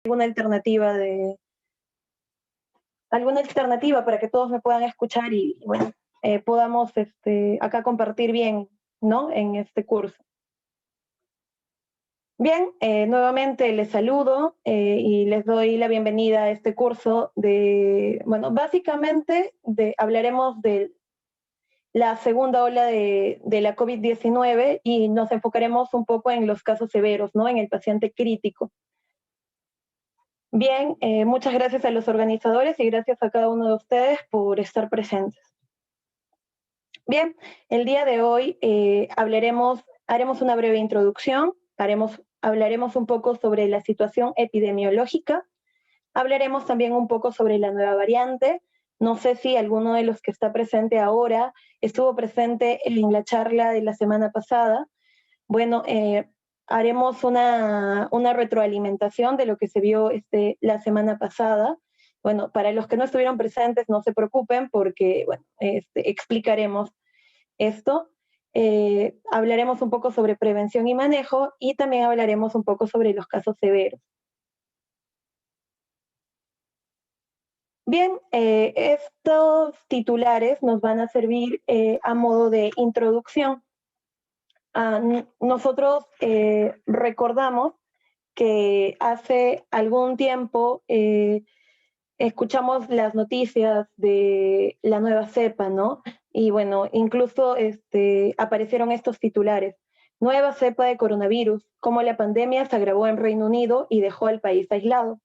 alguna alternativa para que todos me puedan escuchar y bueno, podamos acá compartir bien, ¿no? En este curso. Bien, nuevamente les saludo y les doy la bienvenida a este curso bueno, básicamente hablaremos de la segunda ola de la COVID-19 y nos enfocaremos un poco en los casos severos, ¿no? En el paciente crítico. Bien, muchas gracias a los organizadores y gracias a cada uno de ustedes por estar presentes. Bien, el día de hoy haremos una breve introducción, hablaremos un poco sobre la situación epidemiológica, hablaremos también un poco sobre la nueva variante. No sé si alguno de los que está presente ahora estuvo presente en la charla de la semana pasada. Bueno, haremos una retroalimentación de lo que se vio la semana pasada. Bueno, para los que no estuvieron presentes, no se preocupen porque, bueno, explicaremos esto. Hablaremos un poco sobre prevención y manejo y también hablaremos un poco sobre los casos severos. Bien, estos titulares nos van a servir a modo de introducción. Nosotros recordamos que hace algún tiempo escuchamos las noticias de la nueva cepa, ¿no? Y bueno, incluso aparecieron estos titulares. Nueva cepa de coronavirus, cómo la pandemia se agravó en Reino Unido y dejó al país aislado.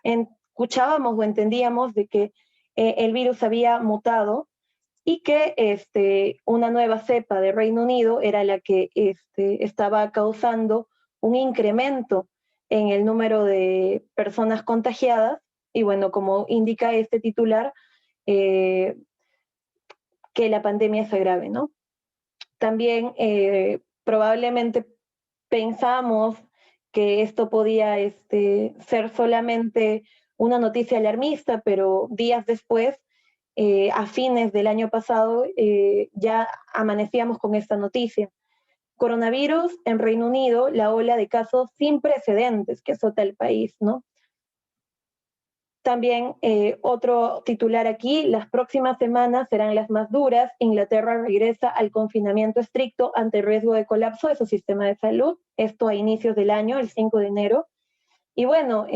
Escuchábamos o entendíamos de que el virus había mutado y que una nueva cepa de Reino Unido era la que estaba causando un incremento en el número de personas contagiadas y bueno, como indica este titular, que la pandemia se agrave, ¿no? También probablemente pensamos que esto podía ser solamente una noticia alarmista, pero días después, a fines del año pasado, ya amanecíamos con esta noticia. Coronavirus en Reino Unido, la ola de casos sin precedentes que azota el país, ¿no? También otro titular aquí, las próximas semanas serán las más duras. Inglaterra regresa al confinamiento estricto ante el riesgo de colapso de su sistema de salud. Esto a inicios del año, el 5 de enero. Y bueno,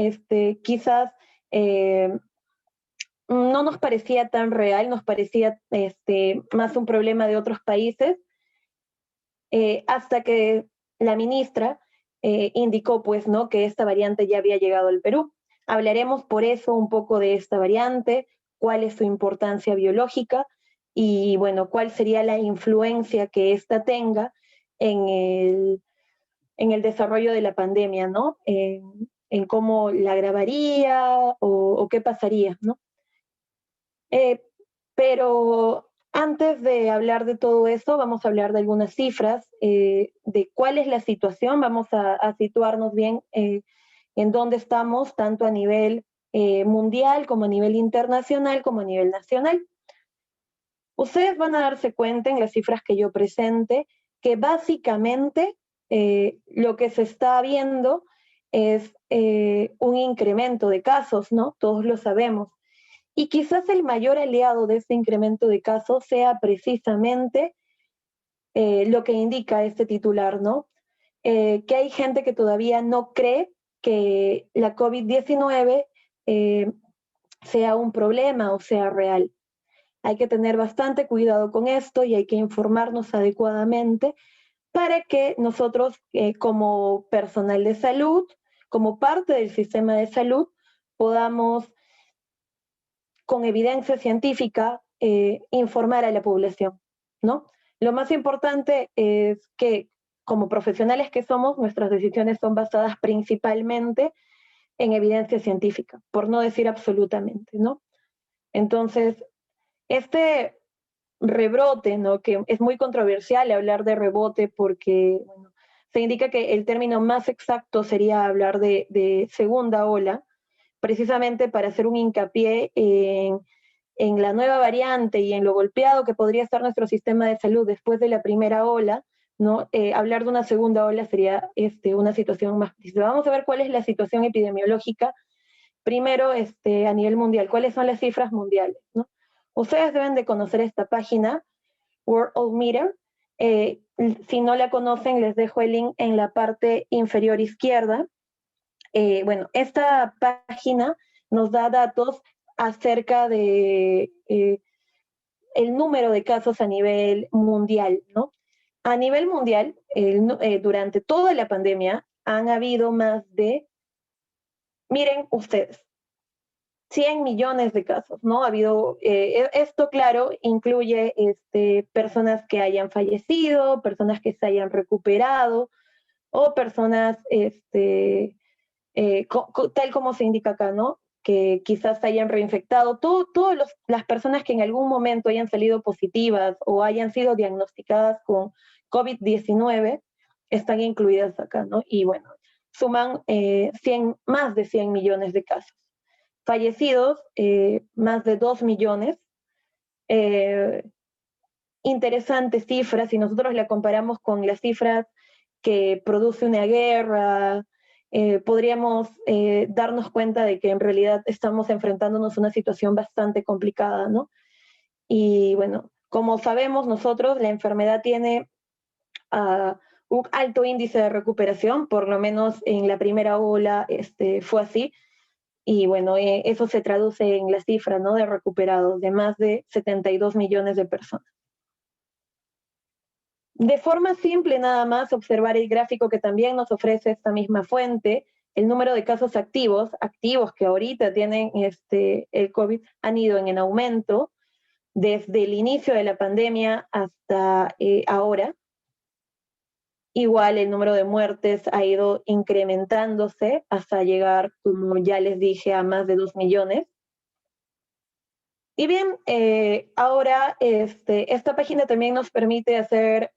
quizás no nos parecía tan real, nos parecía más un problema de otros países, hasta que la ministra indicó pues, ¿no? Que esta variante ya había llegado al Perú. Hablaremos por eso un poco de esta variante, cuál es su importancia biológica y, bueno, cuál sería la influencia que ésta tenga en el desarrollo de la pandemia, ¿no? En cómo la agravaría o qué pasaría, ¿no? Pero antes de hablar de todo eso, vamos a hablar de algunas cifras, de cuál es la situación, vamos a situarnos bien en dónde estamos, tanto a nivel mundial, como a nivel internacional, como a nivel nacional. Ustedes van a darse cuenta en las cifras que yo presente que básicamente lo que se está viendo es un incremento de casos, ¿no? Todos lo sabemos. Y quizás el mayor aliado de este incremento de casos sea precisamente lo que indica este titular, ¿no? Que hay gente que todavía no cree que la COVID-19 sea un problema o sea real. Hay que tener bastante cuidado con esto y hay que informarnos adecuadamente para que nosotros, como personal de salud, como parte del sistema de salud, podamos, con evidencia científica, informar a la población, ¿no? Lo más importante es que, como profesionales que somos, nuestras decisiones son basadas principalmente en evidencia científica, por no decir absolutamente, ¿no? Entonces, este rebrote, ¿no? Que es muy controversial hablar de rebote porque, bueno, se indica que el término más exacto sería hablar de segunda ola, precisamente para hacer un hincapié en la nueva variante y en lo golpeado que podría estar nuestro sistema de salud después de la primera ola, ¿no? Hablar de una segunda ola sería una situación más crítica. Vamos a ver cuál es la situación epidemiológica primero a nivel mundial, cuáles son las cifras mundiales, ¿no? Ustedes deben de conocer esta página, Worldometer. Si no la conocen, les dejo el link en la parte inferior izquierda. Bueno, esta página nos da datos acerca de el número de casos a nivel mundial, ¿no? A nivel mundial, durante toda la pandemia, han habido más de, miren ustedes, 100 millones de casos, ¿no? Ha habido, esto claro, incluye personas que hayan fallecido, personas que se hayan recuperado, o personas, tal como se indica acá, ¿no? Que quizás se hayan reinfectado, todas las personas que en algún momento hayan salido positivas o hayan sido diagnosticadas con COVID-19 están incluidas acá, ¿no? Y bueno, suman más de 100 millones de casos. Fallecidos, más de 2 millones. Interesante cifra, si nosotros la comparamos con las cifras que produce una guerra, podríamos darnos cuenta de que en realidad estamos enfrentándonos a una situación bastante complicada, ¿no? Y bueno, como sabemos nosotros, la enfermedad tiene un alto índice de recuperación, por lo menos en la primera ola fue así, y bueno, eso se traduce en la cifra, ¿no? De recuperados, de más de 72 millones de personas. De forma simple nada más observar el gráfico que también nos ofrece esta misma fuente, el número de casos activos que ahorita tienen el COVID han ido en aumento desde el inicio de la pandemia hasta ahora. Igual el número de muertes ha ido incrementándose hasta llegar, como ya les dije, a más de 2 millones. Y bien, ahora esta página también nos permite hacer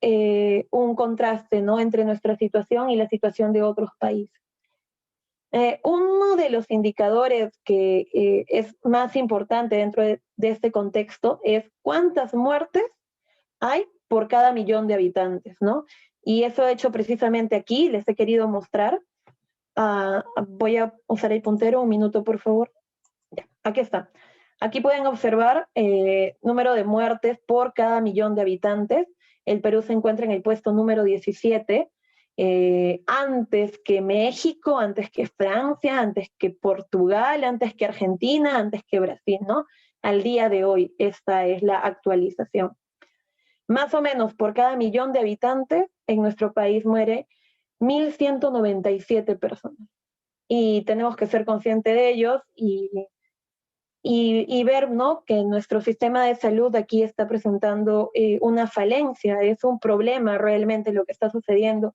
un contraste, ¿no? Entre nuestra situación y la situación de otros países. Uno de los indicadores que es más importante dentro de este contexto es cuántas muertes hay por cada millón de habitantes, ¿no? Y eso he hecho precisamente aquí, les he querido mostrar. Voy a usar el puntero, un minuto, por favor. Ya, aquí está. Aquí pueden observar número de muertes por cada millón de habitantes. El Perú se encuentra en el puesto número 17, antes que México, antes que Francia, antes que Portugal, antes que Argentina, antes que Brasil, ¿no? Al día de hoy, esta es la actualización. Más o menos por cada millón de habitantes, en nuestro país muere 1.197 personas. Y tenemos que ser conscientes de ellos y ver, ¿no? Que nuestro sistema de salud aquí está presentando una falencia, es un problema realmente lo que está sucediendo.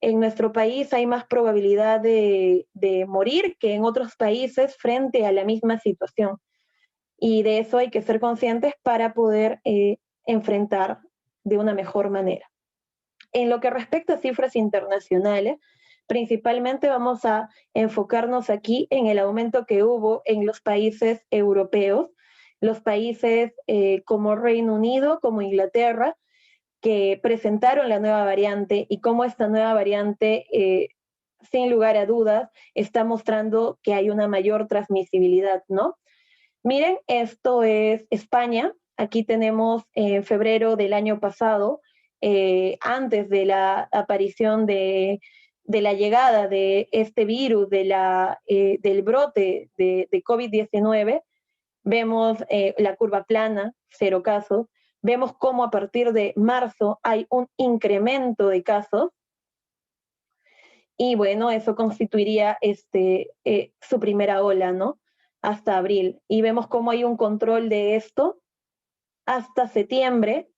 En nuestro país hay más probabilidad de morir que en otros países frente a la misma situación. Y de eso hay que ser conscientes para poder enfrentar de una mejor manera. En lo que respecta a cifras internacionales, principalmente vamos a enfocarnos aquí en el aumento que hubo en los países europeos, los países como Reino Unido, como Inglaterra, que presentaron la nueva variante y cómo esta nueva variante, sin lugar a dudas, está mostrando que hay una mayor transmisibilidad, ¿no? Miren, esto es España. Aquí tenemos en febrero del año pasado, antes de la aparición de la llegada de este virus, del brote de COVID-19, vemos la curva plana, 0 casos. Vemos cómo a partir de marzo hay un incremento de casos. Y bueno, eso constituiría su primera ola, ¿no? Hasta abril. Y vemos cómo hay un control de esto hasta septiembre,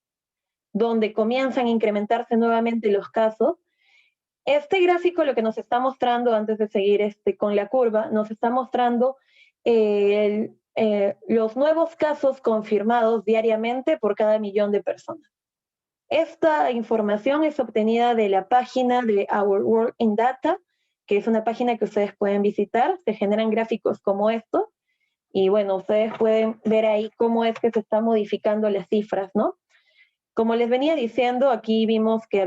donde comienzan a incrementarse nuevamente los casos. Este gráfico lo que nos está mostrando, antes de seguir con la curva, nos está mostrando los nuevos casos confirmados diariamente por cada millón de personas. Esta información es obtenida de la página de Our World in Data, que es una página que ustedes pueden visitar. Se generan gráficos como estos y bueno, ustedes pueden ver ahí cómo es que se están modificando las cifras, ¿no? Como les venía diciendo, aquí vimos que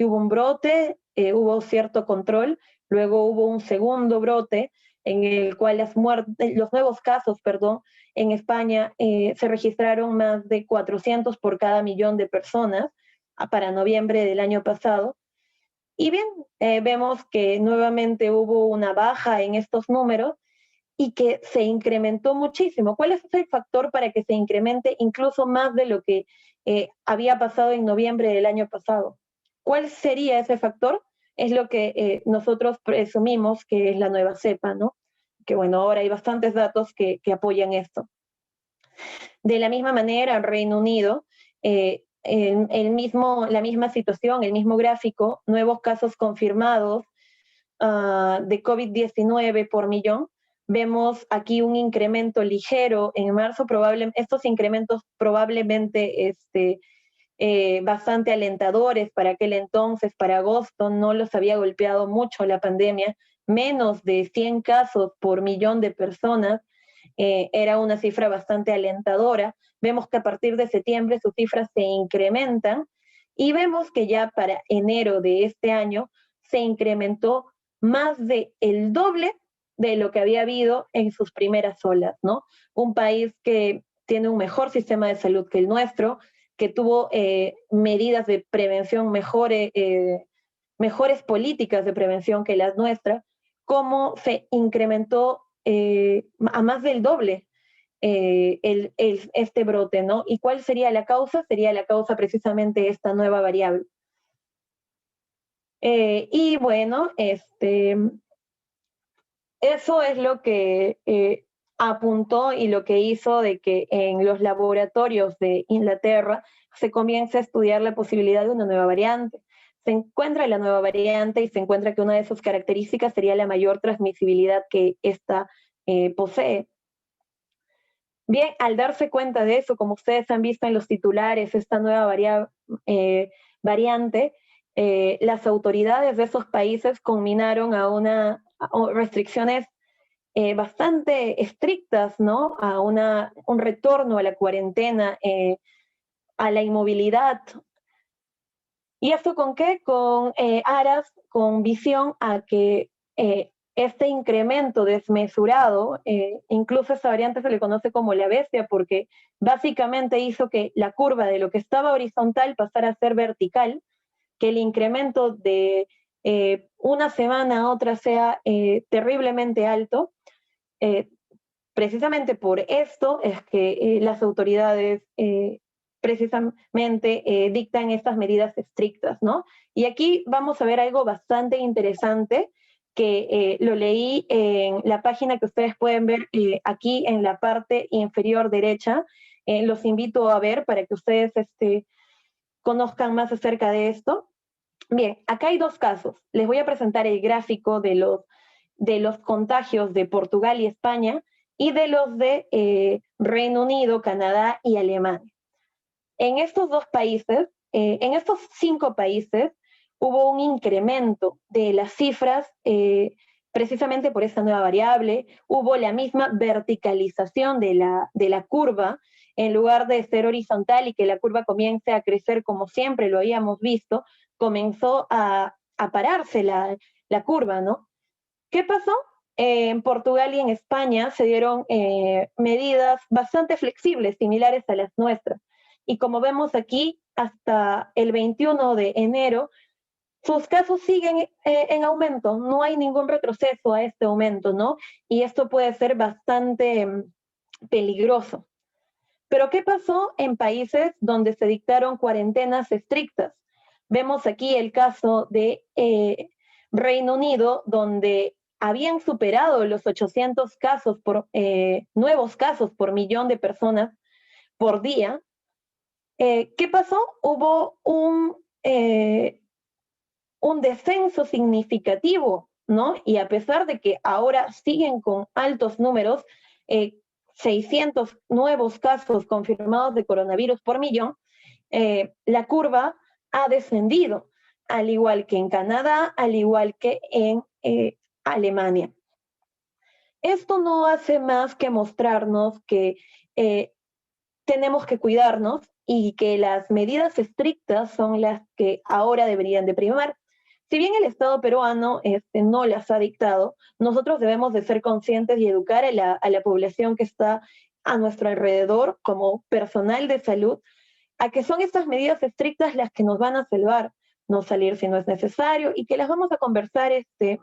hubo un brote, hubo cierto control, luego hubo un segundo brote en el cual los nuevos casos, perdón, en España se registraron más de 400 por cada millón de personas para noviembre del año pasado. Y bien, vemos que nuevamente hubo una baja en estos números y que se incrementó muchísimo. ¿Cuál es el factor para que se incremente incluso más de lo que había pasado en noviembre del año pasado? ¿Cuál sería ese factor? Es lo que nosotros presumimos que es la nueva cepa, ¿no? Que bueno, ahora hay bastantes datos que apoyan esto. De la misma manera, en Reino Unido, la misma situación, el mismo gráfico, nuevos casos confirmados de COVID-19 por millón. Vemos aquí un incremento ligero en marzo, estos incrementos probablemente bastante alentadores para aquel entonces, para agosto, no los había golpeado mucho la pandemia, menos de 100 casos por millón de personas, era una cifra bastante alentadora. Vemos que a partir de septiembre sus cifras se incrementan y vemos que ya para enero de este año se incrementó más de el doble de lo que había habido en sus primeras olas, ¿no? Un país que tiene un mejor sistema de salud que el nuestro, que tuvo medidas de prevención mejores políticas de prevención que las nuestras, cómo se incrementó a más del doble este brote, ¿no? ¿Y cuál sería la causa? Sería la causa precisamente esta nueva variable. Y bueno, eso es lo que apuntó y lo que hizo de que en los laboratorios de Inglaterra se comience a estudiar la posibilidad de una nueva variante. Se encuentra la nueva variante y se encuentra que una de sus características sería la mayor transmisibilidad que ésta posee. Bien, al darse cuenta de eso, como ustedes han visto en los titulares, esta nueva variante, las autoridades de esos países conminaron a restricciones bastante estrictas, ¿no? A un retorno a la cuarentena, a la inmovilidad. ¿Y esto con qué? Con aras, con visión a que este incremento desmesurado, incluso esta variante se le conoce como la bestia porque básicamente hizo que la curva de lo que estaba horizontal pasara a ser vertical, que el incremento de una semana a otra sea terriblemente alto. Precisamente por esto es que las autoridades precisamente dictan estas medidas estrictas, ¿no? Y aquí vamos a ver algo bastante interesante que lo leí en la página que ustedes pueden ver aquí en la parte inferior derecha. Los invito a ver para que ustedes conozcan más acerca de esto. Bien, acá hay dos casos. Les voy a presentar el gráfico de los contagios de Portugal y España y de los de Reino Unido, Canadá y Alemania. En estos dos países, en estos 5 países, hubo un incremento de las cifras precisamente por esta nueva variable, hubo la misma verticalización de la curva, en lugar de ser horizontal y que la curva comience a crecer como siempre lo habíamos visto, comenzó a pararse la curva, ¿no? ¿Qué pasó? En Portugal y en España se dieron medidas bastante flexibles, similares a las nuestras. Y como vemos aquí, hasta el 21 de enero, sus casos siguen en aumento, no hay ningún retroceso a este aumento, ¿no? Y esto puede ser bastante peligroso. Pero ¿qué pasó en países donde se dictaron cuarentenas estrictas? Vemos aquí el caso de Reino Unido, donde habían superado los 800 casos nuevos casos por millón de personas por día. ¿Qué pasó? Hubo un descenso significativo, ¿no? Y a pesar de que ahora siguen con altos números, 600 nuevos casos confirmados de coronavirus por millón, la curva ha descendido, al igual que en Canadá, al igual que en Alemania. Esto no hace más que mostrarnos que tenemos que cuidarnos, y que las medidas estrictas son las que ahora deberían de primar. Si bien el Estado peruano no las ha dictado, nosotros debemos de ser conscientes y educar a la población que está a nuestro alrededor como personal de salud a que son estas medidas estrictas las que nos van a salvar, no salir si no es necesario y que las vamos a conversar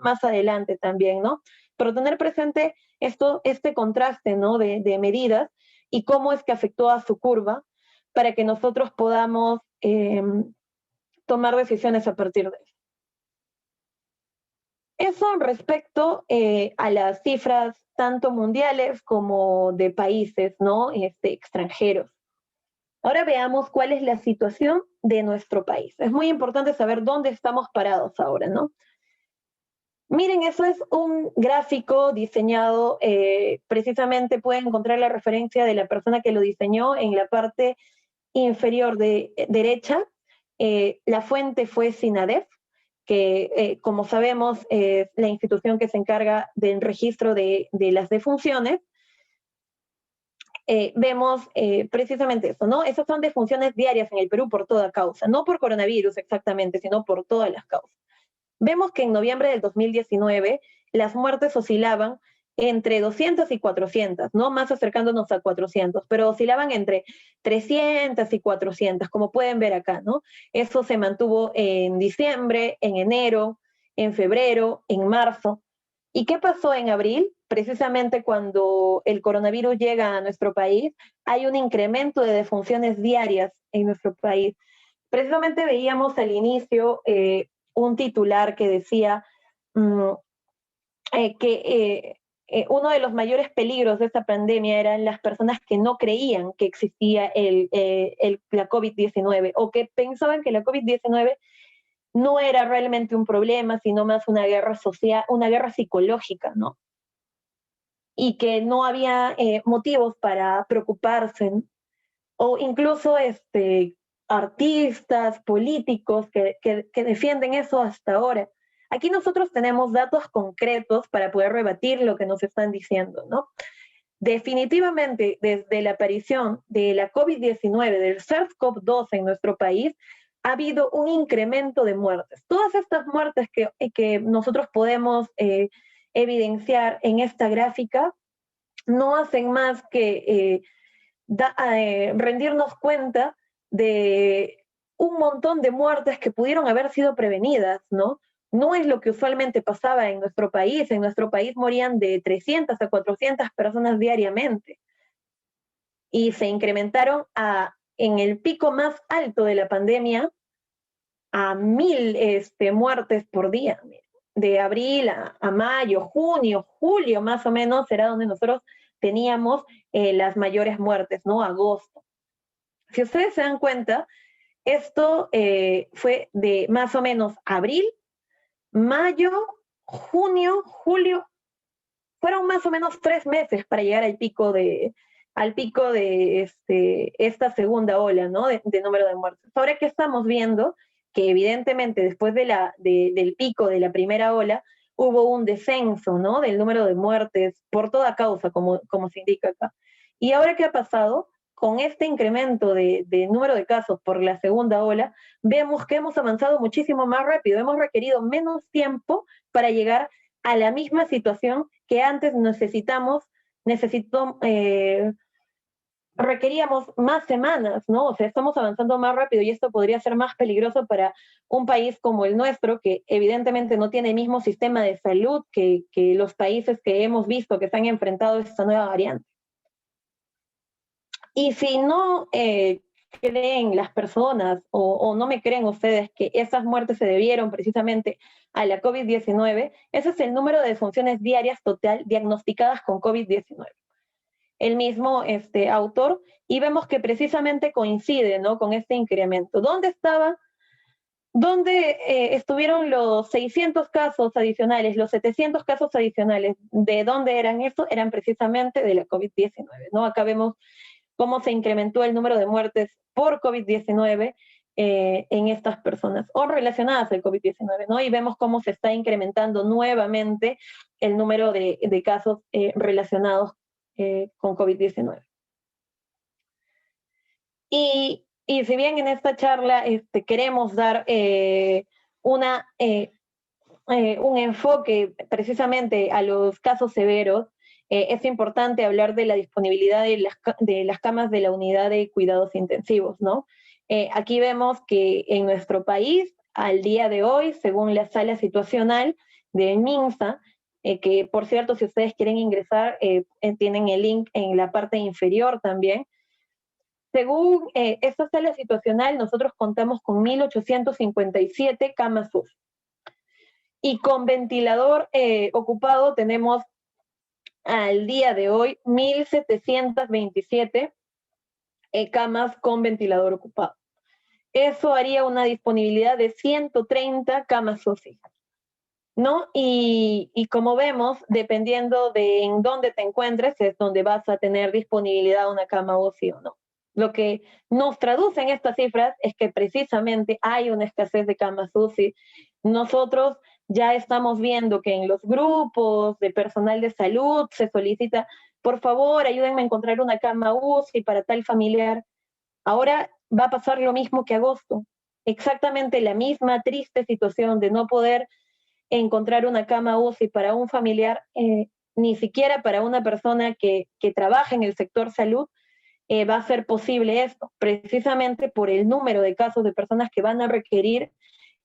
más adelante también, ¿no? Pero tener presente este contraste, ¿no? De medidas y cómo es que afectó a su curva para que nosotros podamos tomar decisiones a partir de eso. Eso respecto a las cifras tanto mundiales como de países, ¿no? Extranjeros. Ahora veamos cuál es la situación de nuestro país. Es muy importante saber dónde estamos parados ahora, ¿no? Miren, eso es un gráfico diseñado, precisamente pueden encontrar la referencia de la persona que lo diseñó en la parte inferior derecha. La fuente fue SINADEF, que como sabemos es la institución que se encarga del registro de las defunciones. Vemos precisamente eso, ¿no? Esas son defunciones diarias en el Perú por toda causa, no por coronavirus exactamente, sino por todas las causas. Vemos que en noviembre del 2019 las muertes oscilaban entre 200 y 400, ¿no? Más acercándonos a 400, pero oscilaban entre 300 y 400, como pueden ver acá, ¿no? Eso se mantuvo en diciembre, en enero, en febrero, en marzo. ¿Y qué pasó en abril? Precisamente cuando el coronavirus llega a nuestro país, hay un incremento de defunciones diarias en nuestro país. Precisamente veíamos al inicio un titular que decía que uno de los mayores peligros de esta pandemia eran las personas que no creían que existía la COVID-19 o que pensaban que la COVID-19 no era realmente un problema, sino más una guerra social, una guerra psicológica, ¿no? Y que no había motivos para preocuparse, ¿no? O incluso artistas, políticos que defienden eso hasta ahora. Aquí nosotros tenemos datos concretos para poder rebatir lo que nos están diciendo, ¿no? Definitivamente, desde la aparición de la COVID-19, del SARS-CoV-2 en nuestro país, ha habido un incremento de muertes. Todas estas muertes que nosotros podemos evidenciar en esta gráfica no hacen más que rendirnos cuenta de un montón de muertes que pudieron haber sido prevenidas, ¿no? No es lo que usualmente pasaba en nuestro país. En nuestro país morían de 300 a 400 personas diariamente y se incrementaron en el pico más alto de la pandemia a 1000 muertes por día. De abril a mayo, junio, julio más o menos era donde nosotros teníamos las mayores muertes, ¿no? Agosto. Si ustedes se dan cuenta, esto fue de más o menos abril, mayo, junio, julio, fueron más o menos 3 meses para llegar al pico de esta segunda ola, ¿no? De número de muertes. Ahora que estamos viendo que evidentemente después del pico de la primera ola hubo un descenso, ¿no? Del número de muertes por toda causa, como se indica acá. ¿Y ahora qué ha pasado? Con este incremento de número de casos por la segunda ola, vemos que hemos avanzado muchísimo más rápido, hemos requerido menos tiempo para llegar a la misma situación que antes requeríamos más semanas, ¿no? O sea, estamos avanzando más rápido y esto podría ser más peligroso para un país como el nuestro, que evidentemente no tiene el mismo sistema de salud que los países que hemos visto que se han enfrentado a esta nueva variante. Y si no creen las personas o no me creen ustedes que esas muertes se debieron precisamente a la COVID-19, ese es el número de defunciones diarias total diagnosticadas con COVID-19. El mismo autor, y vemos que precisamente coincide, ¿no? Con este incremento. ¿Dónde estuvieron los 600 casos adicionales, los 700 casos adicionales? ¿De dónde eran estos? Eran precisamente de la COVID-19, ¿no? Acá vemos cómo se incrementó el número de muertes por COVID-19 en estas personas o relacionadas al COVID-19, ¿no? Y vemos cómo se está incrementando nuevamente el número de casos relacionados con COVID-19. Y Y si bien en esta charla queremos dar un enfoque precisamente a los casos severos, es importante hablar de la disponibilidad de las camas de la unidad de cuidados intensivos, ¿no? Aquí vemos que en nuestro país, al día de hoy, según la sala situacional del MINSA, que por cierto, si ustedes quieren ingresar, tienen el link en la parte inferior también. Según esta sala situacional, nosotros contamos con 1.857 camas UCI. Y con ventilador ocupado tenemos al día de hoy 1.727 camas con ventilador ocupado. Eso haría una disponibilidad de 130 camas UCI, ¿no? Y como vemos, dependiendo de en dónde te encuentres, es donde vas a tener disponibilidad de una cama UCI o no. Lo que nos traducen estas cifras es que precisamente hay una escasez de camas UCI. Nosotros ya estamos viendo que en los grupos de personal de salud se solicita, por favor, ayúdenme a encontrar una cama UCI para tal familiar. Ahora va a pasar lo mismo que agosto. Exactamente la misma triste situación de no poder encontrar una cama UCI para un familiar, ni siquiera para una persona que trabaja en el sector salud, va a ser posible esto, precisamente por el número de casos de personas que van a requerir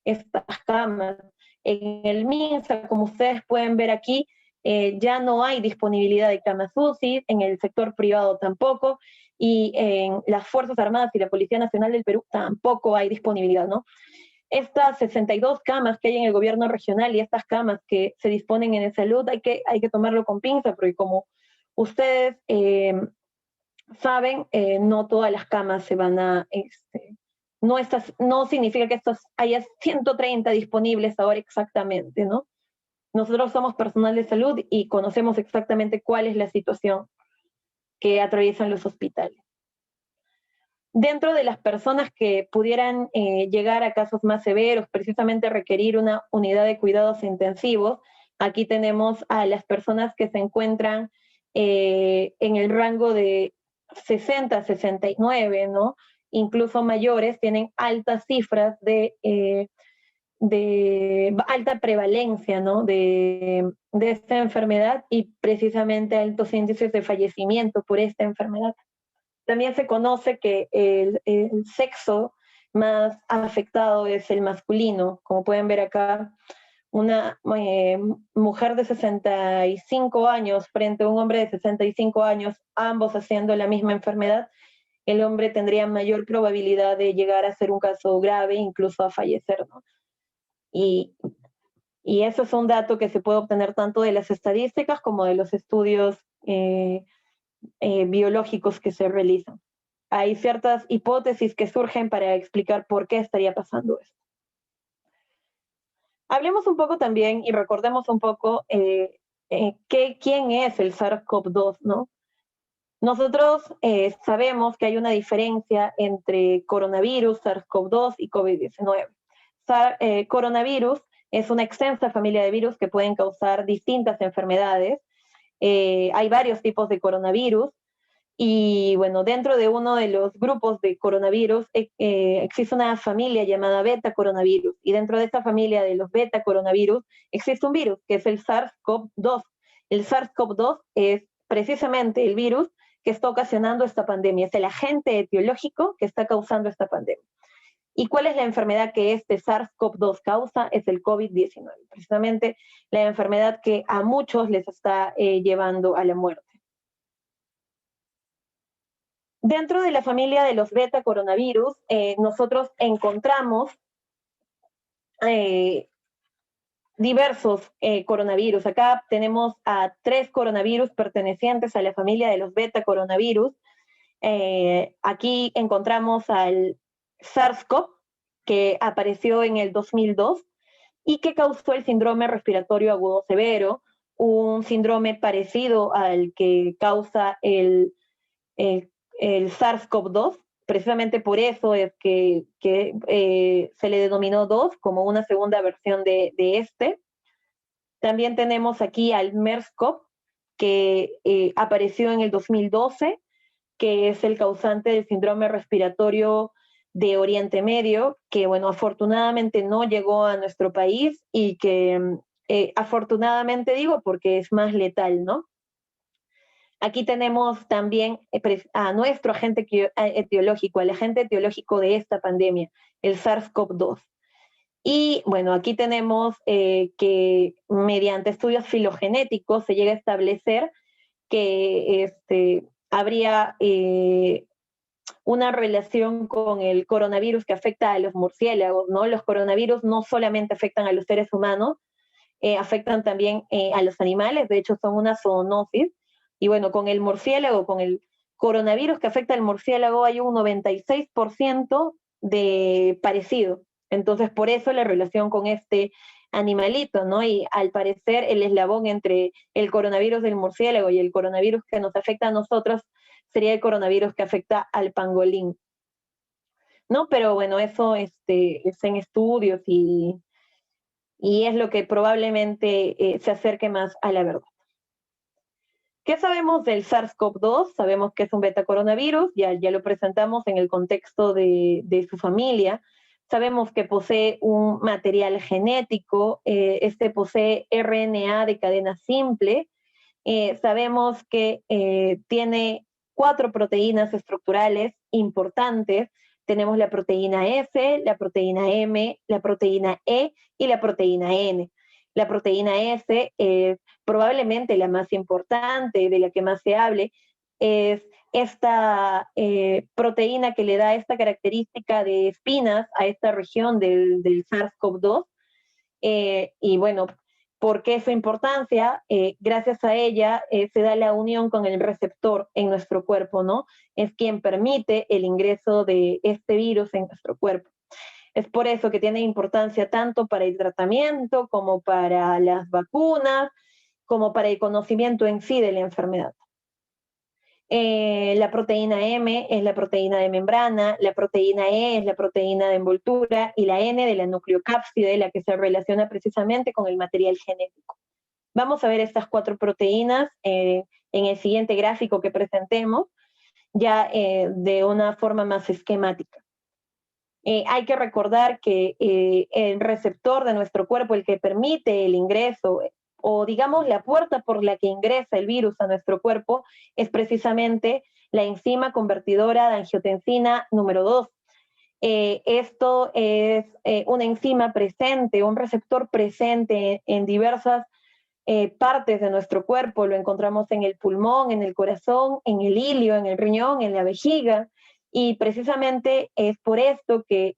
estas camas. En el MINSA, como ustedes pueden ver aquí, ya no hay disponibilidad de camas UCI, en el sector privado tampoco, y en las Fuerzas Armadas y la Policía Nacional del Perú tampoco hay disponibilidad, ¿no? Estas 62 camas que hay en el gobierno regional y estas camas que se disponen en salud, hay que tomarlo con pinza, porque como ustedes saben, no todas las camas se van a, no significa que haya 130 disponibles ahora exactamente, ¿no? Nosotros somos personal de salud y conocemos exactamente cuál es la situación que atraviesan los hospitales. Dentro de las personas que pudieran llegar a casos más severos, precisamente requerir una unidad de cuidados intensivos, aquí tenemos a las personas que se encuentran en el rango de 60 a 69, ¿no? Incluso mayores, tienen altas cifras de alta prevalencia, ¿no? De esta enfermedad y precisamente altos índices de fallecimiento por esta enfermedad. También se conoce que el sexo más afectado es el masculino. Como pueden ver acá, una mujer de 65 años frente a un hombre de 65 años, ambos haciendo la misma enfermedad, el hombre tendría mayor probabilidad de llegar a ser un caso grave, incluso a fallecer, ¿no? Y, y eso es un dato que se puede obtener tanto de las estadísticas como de los estudios biológicos que se realizan. Hay ciertas hipótesis que surgen para explicar por qué estaría pasando esto. Hablemos un poco también y recordemos un poco quién es el SARS-CoV-2, ¿no? Nosotros sabemos que hay una diferencia entre coronavirus, SARS-CoV-2 y COVID-19. Coronavirus es una extensa familia de virus que pueden causar distintas enfermedades. Hay varios tipos de coronavirus. Y bueno, dentro de uno de los grupos de coronavirus existe una familia llamada beta coronavirus. Y dentro de esta familia de los beta coronavirus existe un virus que es el SARS-CoV-2. El SARS-CoV-2 es precisamente el virus que está ocasionando esta pandemia. Es el agente etiológico que está causando esta pandemia. ¿Y cuál es la enfermedad que este SARS-CoV-2 causa? Es el COVID-19. Precisamente la enfermedad que a muchos les está llevando a la muerte. Dentro de la familia de los beta coronavirus, nosotros encontramos diversos coronavirus. Acá tenemos a 3 coronavirus pertenecientes a la familia de los beta coronavirus. Aquí encontramos al SARS-CoV, que apareció en el 2002 y que causó el síndrome respiratorio agudo severo, un síndrome parecido al que causa el SARS-CoV-2. Precisamente por eso es que se le denominó 2 como una segunda versión de este. También tenemos aquí al MERS-CoV, que apareció en el 2012, que es el causante del síndrome respiratorio de Oriente Medio, que bueno, afortunadamente no llegó a nuestro país y que afortunadamente digo porque es más letal, ¿no? Aquí tenemos también a nuestro agente etiológico, el agente etiológico de esta pandemia, el SARS-CoV-2. Y bueno, aquí tenemos que mediante estudios filogenéticos se llega a establecer que habría una relación con el coronavirus que afecta a los murciélagos, ¿no? Los coronavirus no solamente afectan a los seres humanos, afectan también a los animales, de hecho son una zoonosis, y bueno, con el murciélago, con el coronavirus que afecta al murciélago hay un 96% de parecido, entonces por eso la relación con este animalito, ¿no? Y al parecer el eslabón entre el coronavirus del murciélago y el coronavirus que nos afecta a nosotros sería el coronavirus que afecta al pangolín, ¿no? Pero bueno, eso es en estudios y es lo que probablemente se acerque más a la verdad. ¿Qué sabemos del SARS-CoV-2? Sabemos que es un betacoronavirus, ya lo presentamos en el contexto de su familia. Sabemos que posee un material genético, posee RNA de cadena simple. Sabemos que tiene 4 proteínas estructurales importantes. Tenemos la proteína S, la proteína M, la proteína E y la proteína N. La proteína S es probablemente la más importante, de la que más se hable, es esta proteína que le da esta característica de espinas a esta región del SARS-CoV-2. Y bueno, ¿por qué su importancia? Gracias a ella se da la unión con el receptor en nuestro cuerpo, ¿no? Es quien permite el ingreso de este virus en nuestro cuerpo. Es por eso que tiene importancia tanto para el tratamiento como para las vacunas, como para el conocimiento en sí de la enfermedad. La proteína M es la proteína de membrana, la proteína E es la proteína de envoltura y la N de la nucleocápside, la que se relaciona precisamente con el material genético. Vamos a ver estas 4 proteínas en el siguiente gráfico que presentemos, ya de una forma más esquemática. Hay que recordar que el receptor de nuestro cuerpo, el que permite el ingreso, o digamos la puerta por la que ingresa el virus a nuestro cuerpo, es precisamente la enzima convertidora de angiotensina número 2. Esto es una enzima presente, un receptor presente en diversas partes de nuestro cuerpo. Lo encontramos en el pulmón, en el corazón, en el ilio, en el riñón, en la vejiga. Y precisamente es por esto que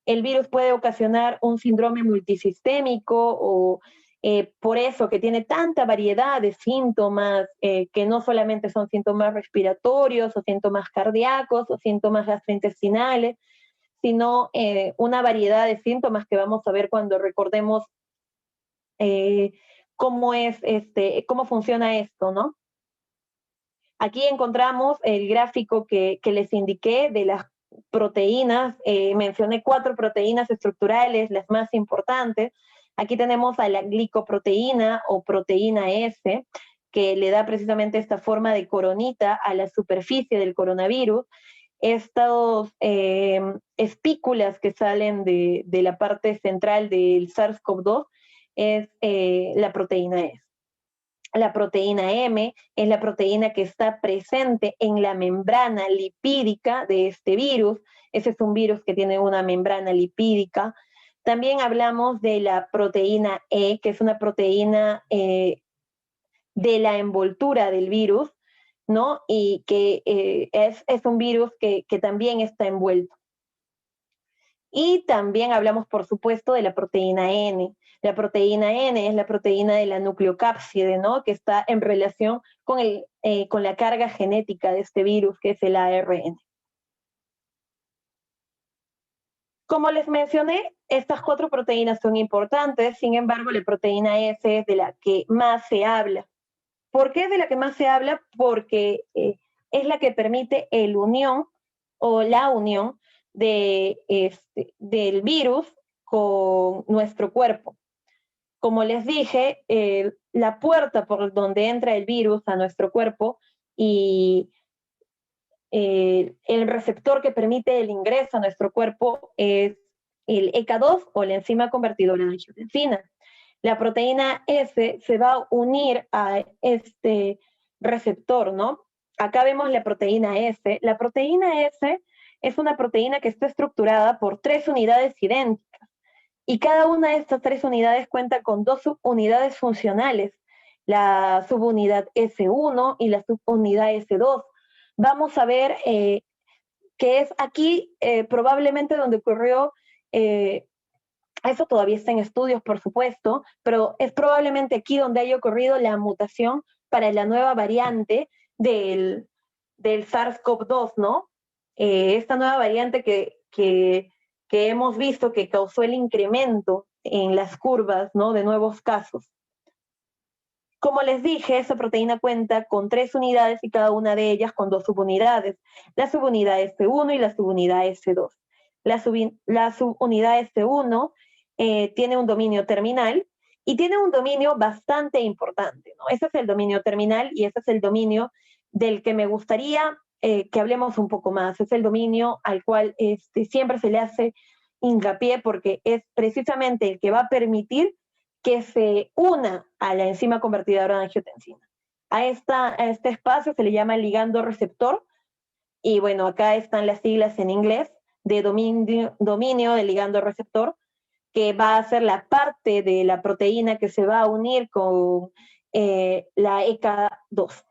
el virus puede ocasionar un síndrome multisistémico o por eso que tiene tanta variedad de síntomas que no solamente son síntomas respiratorios o síntomas cardíacos o síntomas gastrointestinales, sino una variedad de síntomas que vamos a ver cuando recordemos cómo funciona esto, ¿no? Aquí encontramos el gráfico que les indiqué de las proteínas. Mencioné 4 proteínas estructurales, las más importantes. Aquí tenemos a la glicoproteína o proteína S, que le da precisamente esta forma de coronita a la superficie del coronavirus. Estas espículas que salen de la parte central del SARS-CoV-2 es la proteína S. La proteína M es la proteína que está presente en la membrana lipídica de este virus. Ese es un virus que tiene una membrana lipídica. También hablamos de la proteína E, que es una proteína de la envoltura del virus, ¿no? Y que es un virus que también está envuelto. Y también hablamos, por supuesto, de la proteína N. La proteína N es la proteína de la nucleocápside, ¿no? Que está en relación con la carga genética de este virus, que es el ARN. Como les mencioné, estas 4 proteínas son importantes, sin embargo, la proteína S es de la que más se habla. ¿Por qué es de la que más se habla? Porque es la que permite la unión del virus con nuestro cuerpo. Como les dije, la puerta por donde entra el virus a nuestro cuerpo y el receptor que permite el ingreso a nuestro cuerpo es el ECA2 o la enzima convertidora de angiotensina. La proteína S se va a unir a este receptor, ¿no? Acá vemos la proteína S. La proteína S es una proteína que está estructurada por 3 unidades idénticas y cada una de estas 3 unidades cuenta con 2 subunidades funcionales, la subunidad S1 y la subunidad S2. Vamos a ver que es aquí probablemente donde ocurrió, eso todavía está en estudios, por supuesto, pero es probablemente aquí donde haya ocurrido la mutación para la nueva variante del SARS-CoV-2, ¿no? Esta nueva variante que hemos visto que causó el incremento en las curvas, ¿no? De nuevos casos. Como les dije, esa proteína cuenta con 3 unidades y cada una de ellas con 2 subunidades, la subunidad S1 y la subunidad S2. La subunidad S1 tiene un dominio terminal y tiene un dominio bastante importante, ¿no? Ese es el dominio terminal y ese es el dominio del que me gustaría que hablemos un poco más. Es el dominio al cual siempre se le hace hincapié porque es precisamente el que va a permitir que se una a la enzima convertidora de angiotensina. A este espacio se le llama ligando receptor y bueno, acá están las siglas en inglés de dominio de ligando receptor, que va a ser la parte de la proteína que se va a unir con la ECA2.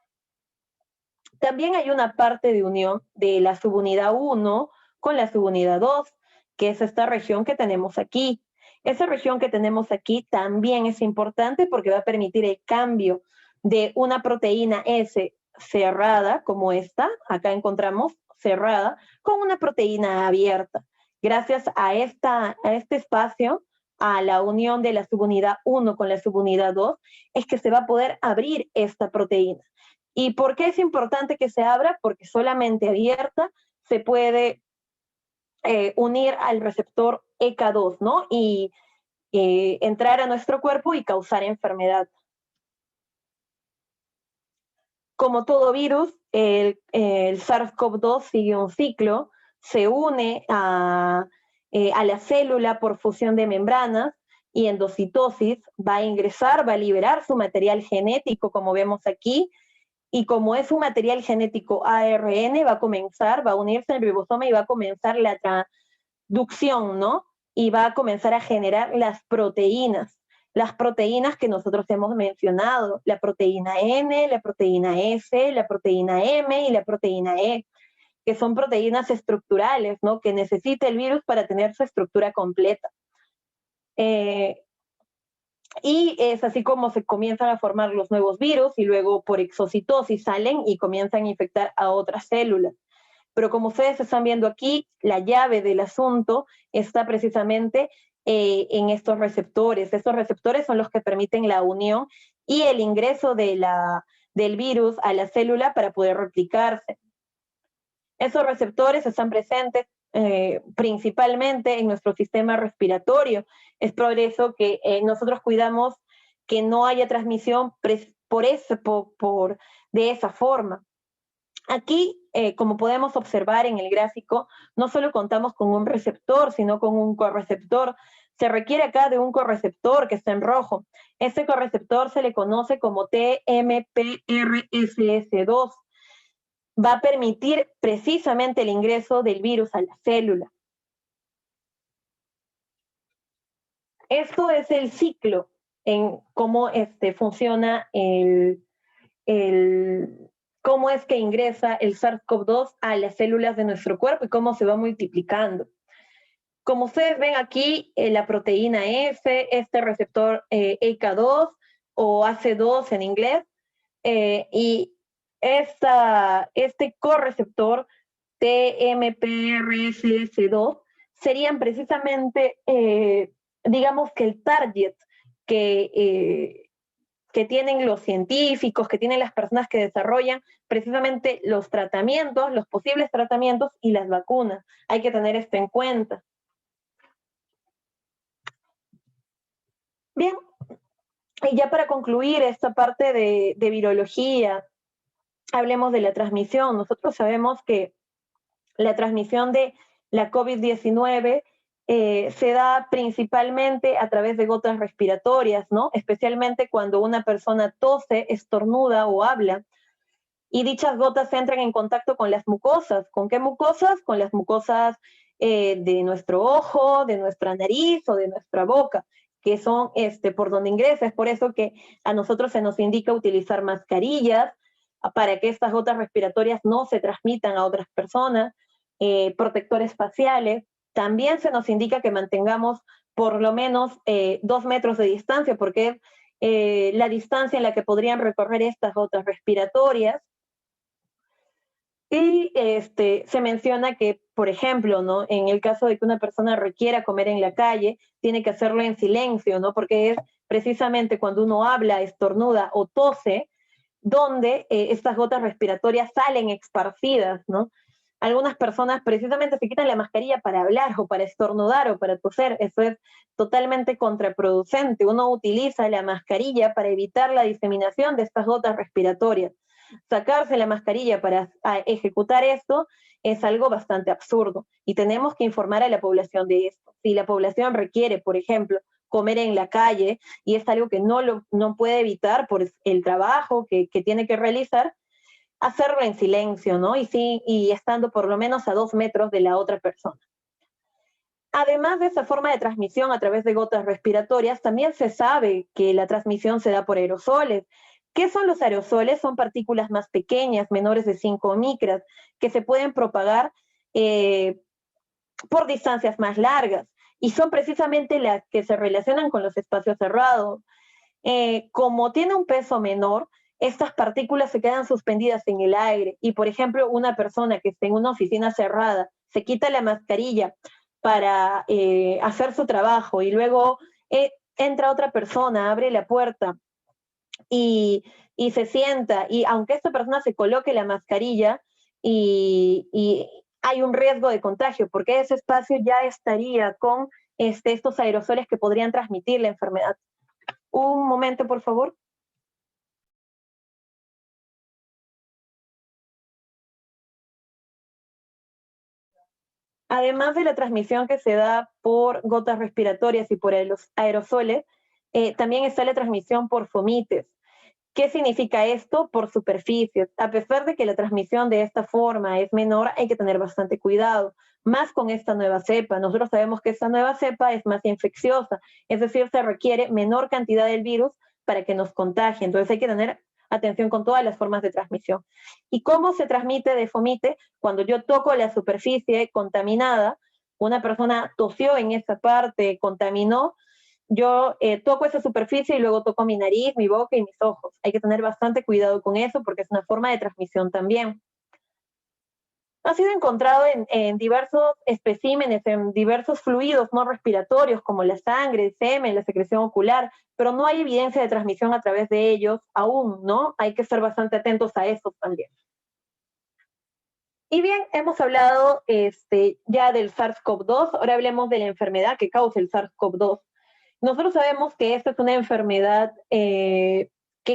También hay una parte de unión de la subunidad 1 con la subunidad 2, que es esta región que tenemos aquí. Esa región que tenemos aquí también es importante porque va a permitir el cambio de una proteína S cerrada, como esta, acá encontramos cerrada, con una proteína abierta. Gracias a este espacio, a la unión de la subunidad 1 con la subunidad 2, es que se va a poder abrir esta proteína. ¿Y por qué es importante que se abra? Porque solamente abierta se puede unir al receptor ECA2, ¿no? Y entrar a nuestro cuerpo y causar enfermedad. Como todo virus, el SARS-CoV-2 sigue un ciclo, se une a la célula por fusión de membranas y endocitosis, va a ingresar, va a liberar su material genético, como vemos aquí, y como es un material genético ARN, va a unirse al ribosoma y va a comenzar la traducción, ¿no? Y va a comenzar a generar las proteínas que nosotros hemos mencionado, la proteína N, la proteína S, la proteína M y la proteína E, que son proteínas estructurales, ¿no? Que necesita el virus para tener su estructura completa. Y es así como se comienzan a formar los nuevos virus y luego por exocitosis salen y comienzan a infectar a otras células. Pero como ustedes están viendo aquí, la llave del asunto está precisamente en estos receptores. Estos receptores son los que permiten la unión y el ingreso del virus a la célula para poder replicarse. Esos receptores están presentes principalmente en nuestro sistema respiratorio. Es por eso que nosotros cuidamos que no haya transmisión de esa forma. Aquí, como podemos observar en el gráfico, no solo contamos con un receptor, sino con un correceptor. Se requiere acá de un correceptor que está en rojo. Ese correceptor se le conoce como TMPRSS2. Va a permitir precisamente el ingreso del virus a la célula. Esto es el ciclo en cómo funciona cómo es que ingresa el SARS-CoV-2 a las células de nuestro cuerpo y cómo se va multiplicando. Como ustedes ven aquí, la proteína S, este receptor ECA2 o AC2 en inglés, y este correceptor TMPRSS2 serían precisamente, digamos que el target que tienen los científicos, que tienen las personas que desarrollan precisamente los tratamientos, los posibles tratamientos y las vacunas. Hay que tener esto en cuenta. Bien, y ya para concluir esta parte de virología hablemos de la transmisión. Nosotros sabemos que la transmisión de la COVID-19 se da principalmente a través de gotas respiratorias, ¿no? Especialmente cuando una persona tose, estornuda o habla. Y dichas gotas entran en contacto con las mucosas. ¿Con qué mucosas? Con las mucosas de nuestro ojo, de nuestra nariz o de nuestra boca, que son por donde ingresa. Es por eso que a nosotros se nos indica utilizar mascarillas para que estas gotas respiratorias no se transmitan a otras personas, protectores faciales. También se nos indica que mantengamos por lo menos 2 metros de distancia, porque es la distancia en la que podrían recorrer estas gotas respiratorias. Y se menciona que, por ejemplo, ¿no? En el caso de que una persona requiera comer en la calle, tiene que hacerlo en silencio, ¿no? Porque es precisamente cuando uno habla, estornuda o tose, donde estas gotas respiratorias salen esparcidas, ¿no? Algunas personas precisamente se quitan la mascarilla para hablar o para estornudar o para toser. Eso es totalmente contraproducente. Uno utiliza la mascarilla para evitar la diseminación de estas gotas respiratorias. Sacarse la mascarilla para ejecutar esto es algo bastante absurdo y tenemos que informar a la población de esto. Si la población requiere, por ejemplo, comer en la calle y es algo que no puede evitar por el trabajo que tiene que realizar, hacerlo en silencio, ¿no? Y estando por lo menos a 2 metros de la otra persona. Además de esa forma de transmisión a través de gotas respiratorias, también se sabe que la transmisión se da por aerosoles. ¿Qué son los aerosoles? Son partículas más pequeñas, menores de 5 micras, que se pueden propagar por distancias más largas y son precisamente las que se relacionan con los espacios cerrados. Como tiene un peso menor, estas partículas se quedan suspendidas en el aire y, por ejemplo, una persona que esté en una oficina cerrada se quita la mascarilla para hacer su trabajo y luego entra otra persona, abre la puerta y se sienta y aunque esta persona se coloque la mascarilla y hay un riesgo de contagio porque ese espacio ya estaría con estos aerosoles que podrían transmitir la enfermedad. Un momento, por favor. Además de la transmisión que se da por gotas respiratorias y por los aerosoles, también está la transmisión por fomites. ¿Qué significa esto? Por superficies. A pesar de que la transmisión de esta forma es menor, hay que tener bastante cuidado, más con esta nueva cepa. Nosotros sabemos que esta nueva cepa es más infecciosa, es decir, se requiere menor cantidad del virus para que nos contagie. Entonces hay que tener atención con todas las formas de transmisión. ¿Y cómo se transmite de fomite? Cuando yo toco la superficie contaminada, una persona tosió en esa parte, contaminó, yo toco esa superficie y luego toco mi nariz, mi boca y mis ojos. Hay que tener bastante cuidado con eso porque es una forma de transmisión también. Ha sido encontrado en diversos especímenes, en diversos fluidos no respiratorios como la sangre, el semen, la secreción ocular, pero no hay evidencia de transmisión a través de ellos aún, ¿no? Hay que estar bastante atentos a eso también. Y bien, hemos hablado ya del SARS-CoV-2, ahora hablemos de la enfermedad que causa el SARS-CoV-2. Nosotros sabemos que esta es una enfermedad que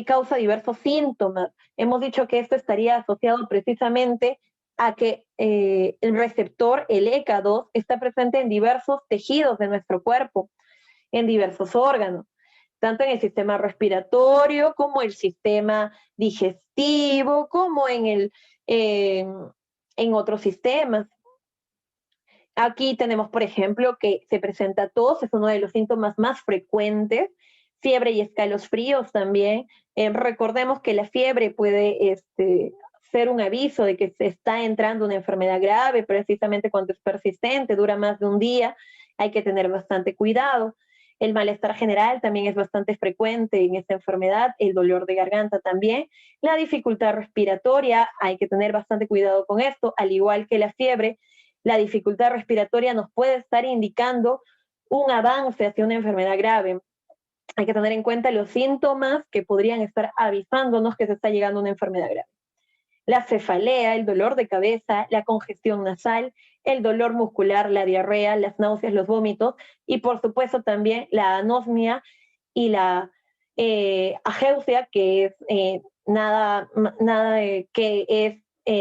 causa diversos síntomas. Hemos dicho que esto estaría asociado precisamente a que el receptor, el ECA2, está presente en diversos tejidos de nuestro cuerpo, en diversos órganos, tanto en el sistema respiratorio como el sistema digestivo, como en otros sistemas. Aquí tenemos, por ejemplo, que se presenta tos, es uno de los síntomas más frecuentes, fiebre y escalofríos también. Recordemos que la fiebre puede ser un aviso de que se está entrando una enfermedad grave, precisamente cuando es persistente, dura más de un día, hay que tener bastante cuidado. El malestar general también es bastante frecuente en esta enfermedad, el dolor de garganta también, la dificultad respiratoria, hay que tener bastante cuidado con esto, al igual que la fiebre. La dificultad respiratoria nos puede estar indicando un avance hacia una enfermedad grave. Hay que tener en cuenta los síntomas que podrían estar avisándonos que se está llegando a una enfermedad grave. La cefalea, el dolor de cabeza, la congestión nasal, el dolor muscular, la diarrea, las náuseas, los vómitos y por supuesto también la anosmia y la ageusia, que es que es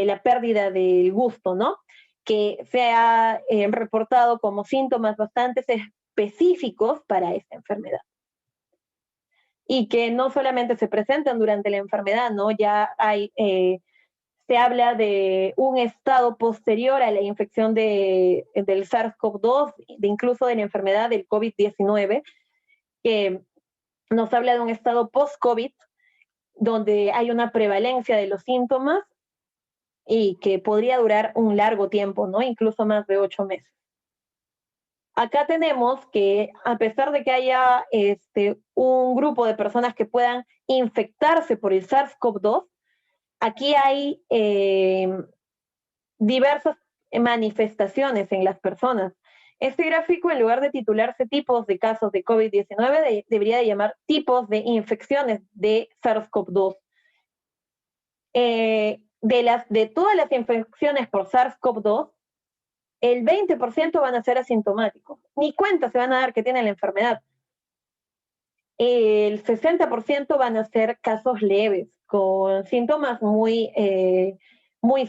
la pérdida del gusto, ¿no? Que se ha reportado como síntomas bastante específicos para esta enfermedad. Y que no solamente se presentan durante la enfermedad, ¿no? Ya hay, se habla de un estado posterior a la infección del SARS-CoV-2, incluso de la enfermedad del COVID-19, que nos habla de un estado post-COVID, donde hay una prevalencia de los síntomas y que podría durar un largo tiempo, ¿no? Incluso más de 8 meses. Acá tenemos que, a pesar de que haya un grupo de personas que puedan infectarse por el SARS-CoV-2, aquí hay diversas manifestaciones en las personas. Este gráfico, en lugar de titularse tipos de casos de COVID-19, debería de llamar tipos de infecciones de SARS-CoV-2. De todas las infecciones por SARS-CoV-2, el 20% van a ser asintomáticos. Ni cuenta se van a dar que tienen la enfermedad. El 60% van a ser casos leves, con síntomas muy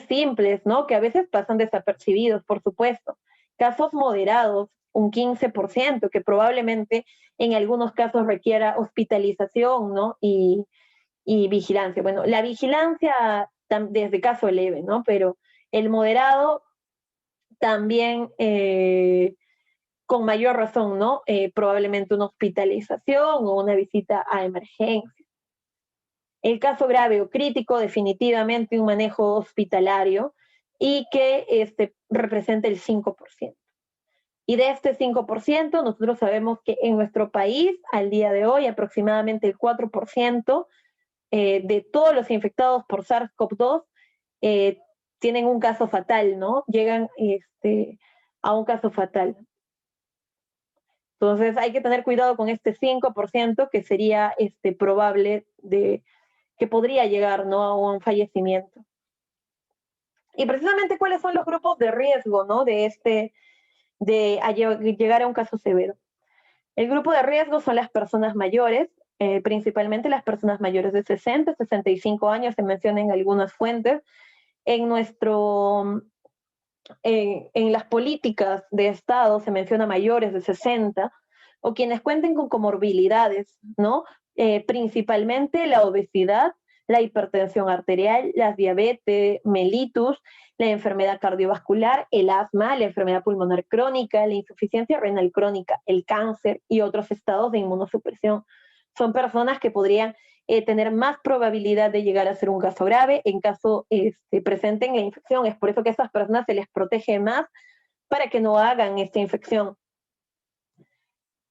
simples, ¿no? Que a veces pasan desapercibidos, por supuesto. Casos moderados, un 15%, que probablemente en algunos casos requiera hospitalización, ¿no? Y vigilancia. Bueno, la vigilancia desde caso leve, ¿no? Pero el moderado también con mayor razón, ¿no? Probablemente una hospitalización o una visita a emergencia. El caso grave o crítico, definitivamente un manejo hospitalario y que representa el 5%. Y de este 5%, nosotros sabemos que en nuestro país, al día de hoy, aproximadamente el 4% de todos los infectados por SARS-CoV-2 tienen un caso fatal, ¿no? Llegan a un caso fatal. Entonces hay que tener cuidado con este 5% que sería probable que podría llegar, ¿no? A un fallecimiento. Y precisamente cuáles son los grupos de riesgo, ¿no? De llegar a un caso severo. El grupo de riesgo son las personas mayores, principalmente las personas mayores de 60, 65 años, se menciona en algunas fuentes. En las políticas de Estado se menciona mayores de 60 o quienes cuenten con comorbilidades, ¿no? Principalmente la obesidad, la hipertensión arterial, la diabetes mellitus, la enfermedad cardiovascular, el asma, la enfermedad pulmonar crónica, la insuficiencia renal crónica, el cáncer y otros estados de inmunosupresión. Son personas que podrían tener más probabilidad de llegar a ser un caso grave en caso presenten la infección. Es por eso que a estas personas se les protege más para que no hagan esta infección.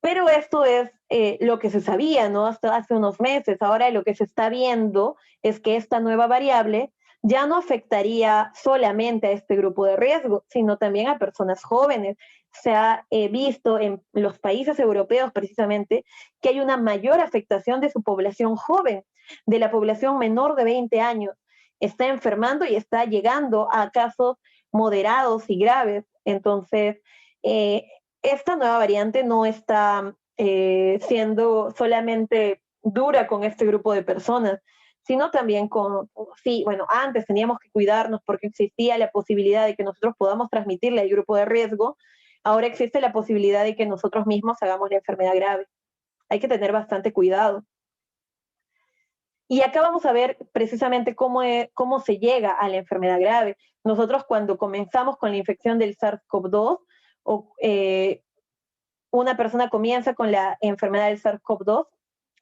Pero esto es lo que se sabía, ¿no? Hasta hace unos meses. Ahora lo que se está viendo es que esta nueva variable ya no afectaría solamente a este grupo de riesgo, sino también a personas jóvenes. Se ha visto en los países europeos precisamente que hay una mayor afectación de su población joven, de la población menor de 20 años. Está enfermando y está llegando a casos moderados y graves. Entonces, esta nueva variante no está siendo solamente dura con este grupo de personas, sino también antes teníamos que cuidarnos porque existía la posibilidad de que nosotros podamos transmitirle al grupo de riesgo, ahora existe la posibilidad de que nosotros mismos hagamos la enfermedad grave. Hay que tener bastante cuidado. Y acá vamos a ver precisamente cómo se llega a la enfermedad grave. Nosotros cuando comenzamos con la infección del SARS-CoV-2, una persona comienza con la enfermedad del SARS-CoV-2,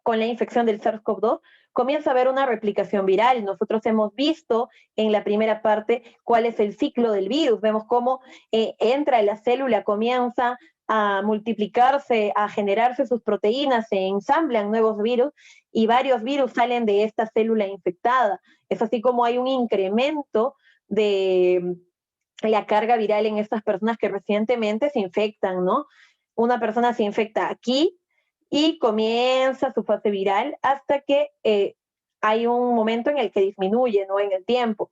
con la infección del SARS-CoV-2, comienza a haber una replicación viral. Nosotros hemos visto en la primera parte cuál es el ciclo del virus. Vemos cómo entra en la célula, comienza a multiplicarse, a generarse sus proteínas, se ensamblan nuevos virus y varios virus salen de esta célula infectada. Es así como hay un incremento de la carga viral en estas personas que recientemente se infectan, ¿no? Una persona se infecta aquí y comienza su fase viral hasta que hay un momento en el que disminuye, ¿no? En el tiempo.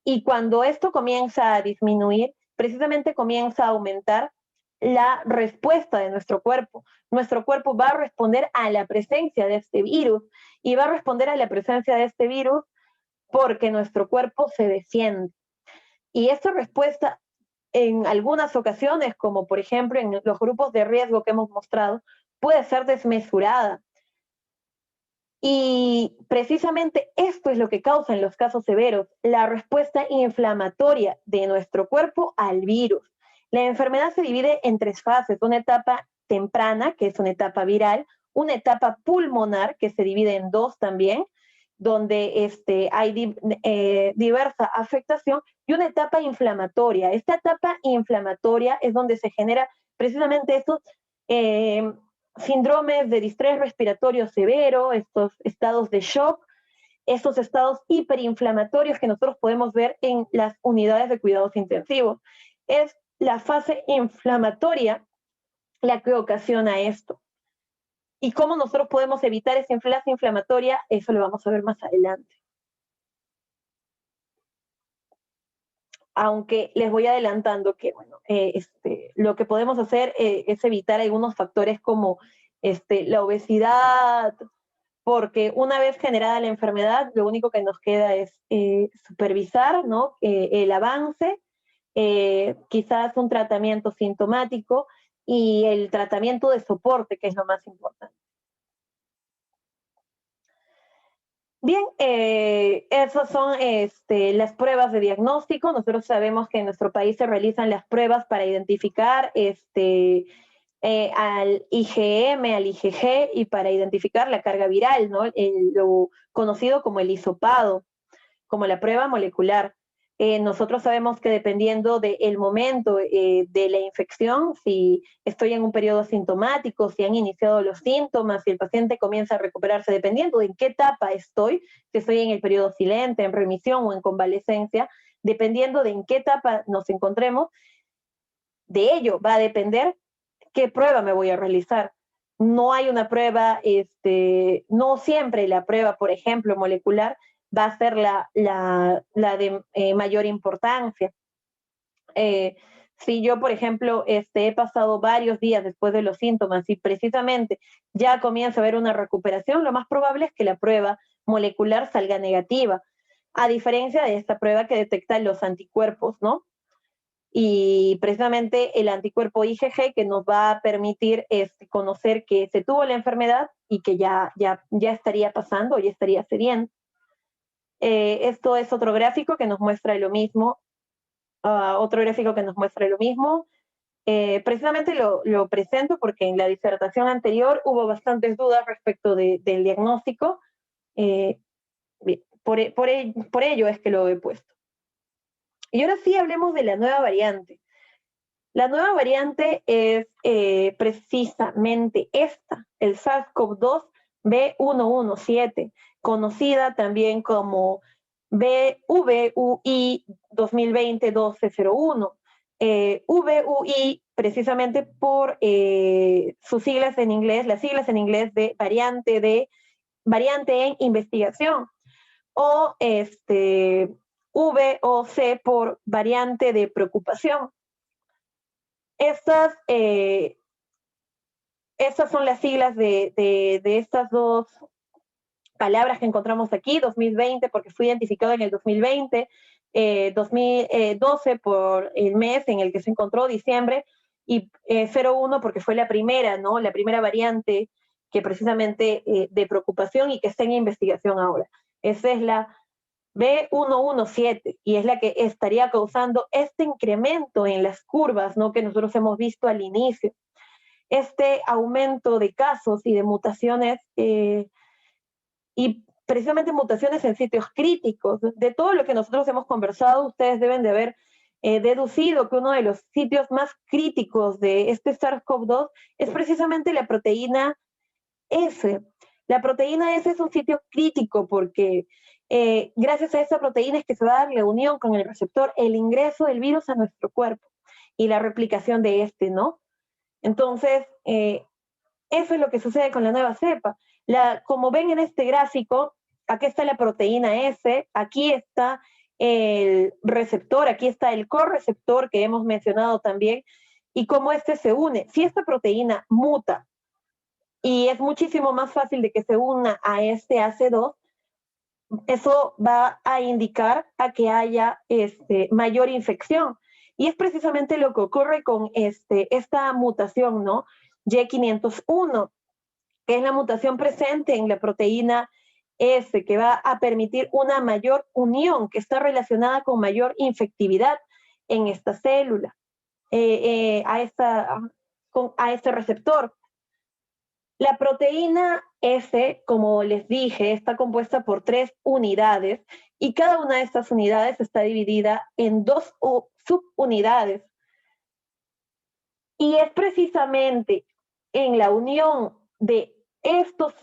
Y cuando esto comienza a disminuir, precisamente comienza a aumentar la respuesta de nuestro cuerpo. Nuestro cuerpo va a responder a la presencia de este virus y va a responder a la presencia de este virus porque nuestro cuerpo se defiende. Y esta respuesta en algunas ocasiones, como por ejemplo en los grupos de riesgo que hemos mostrado, puede ser desmesurada. Y precisamente esto es lo que causa en los casos severos la respuesta inflamatoria de nuestro cuerpo al virus. La enfermedad se divide en tres fases: una etapa temprana, que es una etapa viral; una etapa pulmonar, que se divide en dos también, donde hay diversa afectación; y una etapa inflamatoria. Esta etapa inflamatoria es donde se genera precisamente estos síndromes de distrés respiratorio severo, estos estados de shock, estos estados hiperinflamatorios que nosotros podemos ver en las unidades de cuidados intensivos. Es la fase inflamatoria la que ocasiona esto. ¿Y cómo nosotros podemos evitar esa fase inflamatoria? Eso lo vamos a ver más adelante. Aunque les voy adelantando que, bueno, lo que podemos hacer es evitar algunos factores como la obesidad, porque una vez generada la enfermedad, lo único que nos queda es supervisar, ¿no? El avance, quizás un tratamiento sintomático y el tratamiento de soporte, que es lo más importante. Bien, esas son las pruebas de diagnóstico. Nosotros sabemos que en nuestro país se realizan las pruebas para identificar al IgM, al IgG, y para identificar la carga viral, ¿no? Lo conocido como el hisopado, como la prueba molecular. Nosotros sabemos que dependiendo del momento de la infección, si estoy en un periodo sintomático, si han iniciado los síntomas, si el paciente comienza a recuperarse, dependiendo de en qué etapa estoy, si estoy en el periodo silente, en remisión o en convalecencia, dependiendo de en qué etapa nos encontremos, de ello va a depender qué prueba me voy a realizar. No hay una prueba, no siempre la prueba, por ejemplo, molecular, va a ser la de mayor importancia. Si yo, por ejemplo, he pasado varios días después de los síntomas y precisamente ya comienza a haber una recuperación, lo más probable es que la prueba molecular salga negativa, a diferencia de esta prueba que detecta los anticuerpos, ¿no? Y precisamente el anticuerpo IgG que nos va a permitir conocer que se tuvo la enfermedad y que ya estaría pasando, ya estaría cediendo. Esto es otro gráfico que nos muestra lo mismo. Otro gráfico que nos muestra lo mismo. Precisamente lo presento porque en la disertación anterior hubo bastantes dudas respecto del diagnóstico. Por ello es que lo he puesto. Y ahora sí hablemos de la nueva variante. La nueva variante es precisamente esta, el SARS-CoV-2 B117, conocida también como VUI 2020-1201. VUI precisamente por sus siglas en inglés, las siglas en inglés de variante en investigación, o VOC por variante de preocupación. Estas son las siglas de estas dos palabras que encontramos aquí: 2020 porque fue identificado en el 2020, 2012 por el mes en el que se encontró, diciembre, y 01 porque fue la primera, ¿no? La primera variante que precisamente de preocupación y que está en investigación ahora. Esa es la B117 y es la que estaría causando este incremento en las curvas, ¿no? Que nosotros hemos visto al inicio. Este aumento de casos y de mutaciones y precisamente mutaciones en sitios críticos. De todo lo que nosotros hemos conversado, ustedes deben de haber deducido que uno de los sitios más críticos de este SARS-CoV-2 es precisamente la proteína S. La proteína S es un sitio crítico porque gracias a esa proteína es que se va a dar la unión con el receptor, el ingreso del virus a nuestro cuerpo y la replicación de este, ¿no? Entonces, eso es lo que sucede con la nueva cepa. Como ven en este gráfico, aquí está la proteína S, aquí está el receptor, aquí está el correceptor que hemos mencionado también, y cómo este se une. Si esta proteína muta y es muchísimo más fácil de que se una a este AC2, eso va a indicar a que haya mayor infección. Y es precisamente lo que ocurre con esta mutación, ¿no? Y501, que es la mutación presente en la proteína S, que va a permitir una mayor unión, que está relacionada con mayor infectividad en esta célula, a este receptor. La proteína S, como les dije, está compuesta por 3 unidades y cada una de estas unidades está dividida en 2 subunidades. Y es precisamente en la unión de estas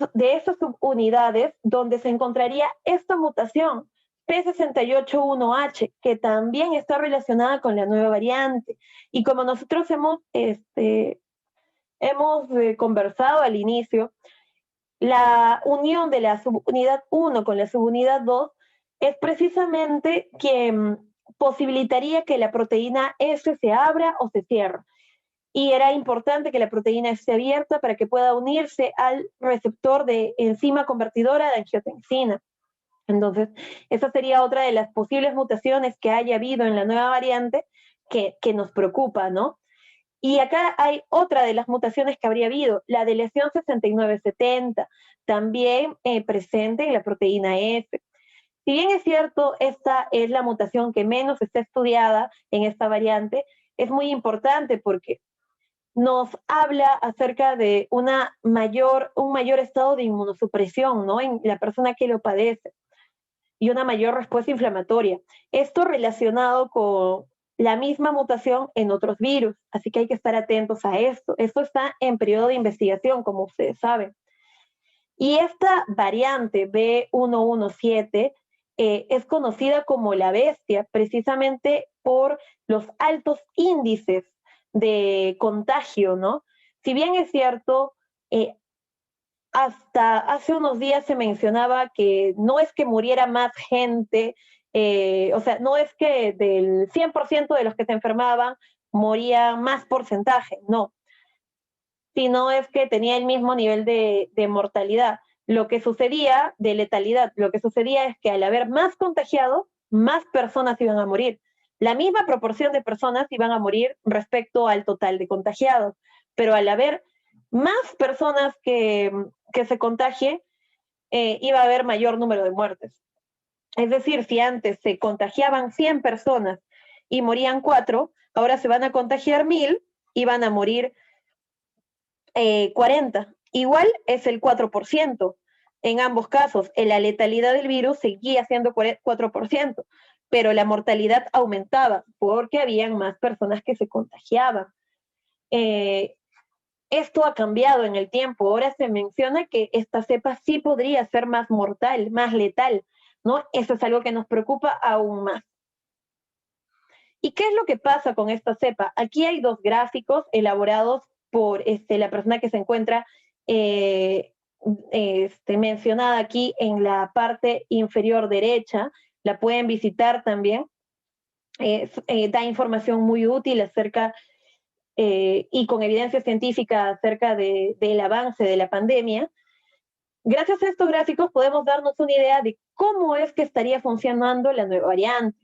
subunidades donde se encontraría esta mutación P681H, que también está relacionada con la nueva variante. Y como nosotros hemos conversado al inicio, la unión de la subunidad 1 con la subunidad 2 es precisamente que posibilitaría que la proteína S se abra o se cierre. Y era importante que la proteína esté abierta para que pueda unirse al receptor de enzima convertidora de angiotensina. Entonces, esa sería otra de las posibles mutaciones que haya habido en la nueva variante que nos preocupa, ¿no? Y acá hay otra de las mutaciones que habría habido, la de lesión 6970, también presente en la proteína S. Si bien es cierto, esta es la mutación que menos está estudiada en esta variante, es muy importante porque nos habla acerca de un mayor estado de inmunosupresión, ¿no? En la persona que lo padece y una mayor respuesta inflamatoria. Esto relacionado con la misma mutación en otros virus, así que hay que estar atentos a esto. Esto está en periodo de investigación, como ustedes saben. Y esta variante B117 es conocida como la bestia precisamente por los altos índices de contagio, ¿no? Si bien es cierto, hasta hace unos días se mencionaba que no es que muriera más gente, o sea, no es que del 100% de los que se enfermaban moría más porcentaje, no, sino es que tenía el mismo nivel de mortalidad. Lo que sucedía, de letalidad, lo que sucedía es que al haber más contagiados, más personas iban a morir. La misma proporción de personas iban a morir respecto al total de contagiados, pero al haber más personas que se contagie, iba a haber mayor número de muertes. Es decir, si antes se contagiaban 100 personas y morían 4, ahora se van a contagiar 1000 y van a morir 40. Igual es el 4%. En ambos casos, la letalidad del virus seguía siendo 4%, pero la mortalidad aumentaba porque habían más personas que se contagiaban. Esto ha cambiado en el tiempo. Ahora se menciona que esta cepa sí podría ser más mortal, más letal, ¿no? Eso es algo que nos preocupa aún más. ¿Y qué es lo que pasa con esta cepa? Aquí hay 2 gráficos elaborados por la persona que se encuentra mencionada aquí en la parte inferior derecha. La pueden visitar también. Da información muy útil acerca y con evidencia científica acerca del avance de la pandemia. Gracias a estos gráficos podemos darnos una idea de cómo es que estaría funcionando la nueva variante.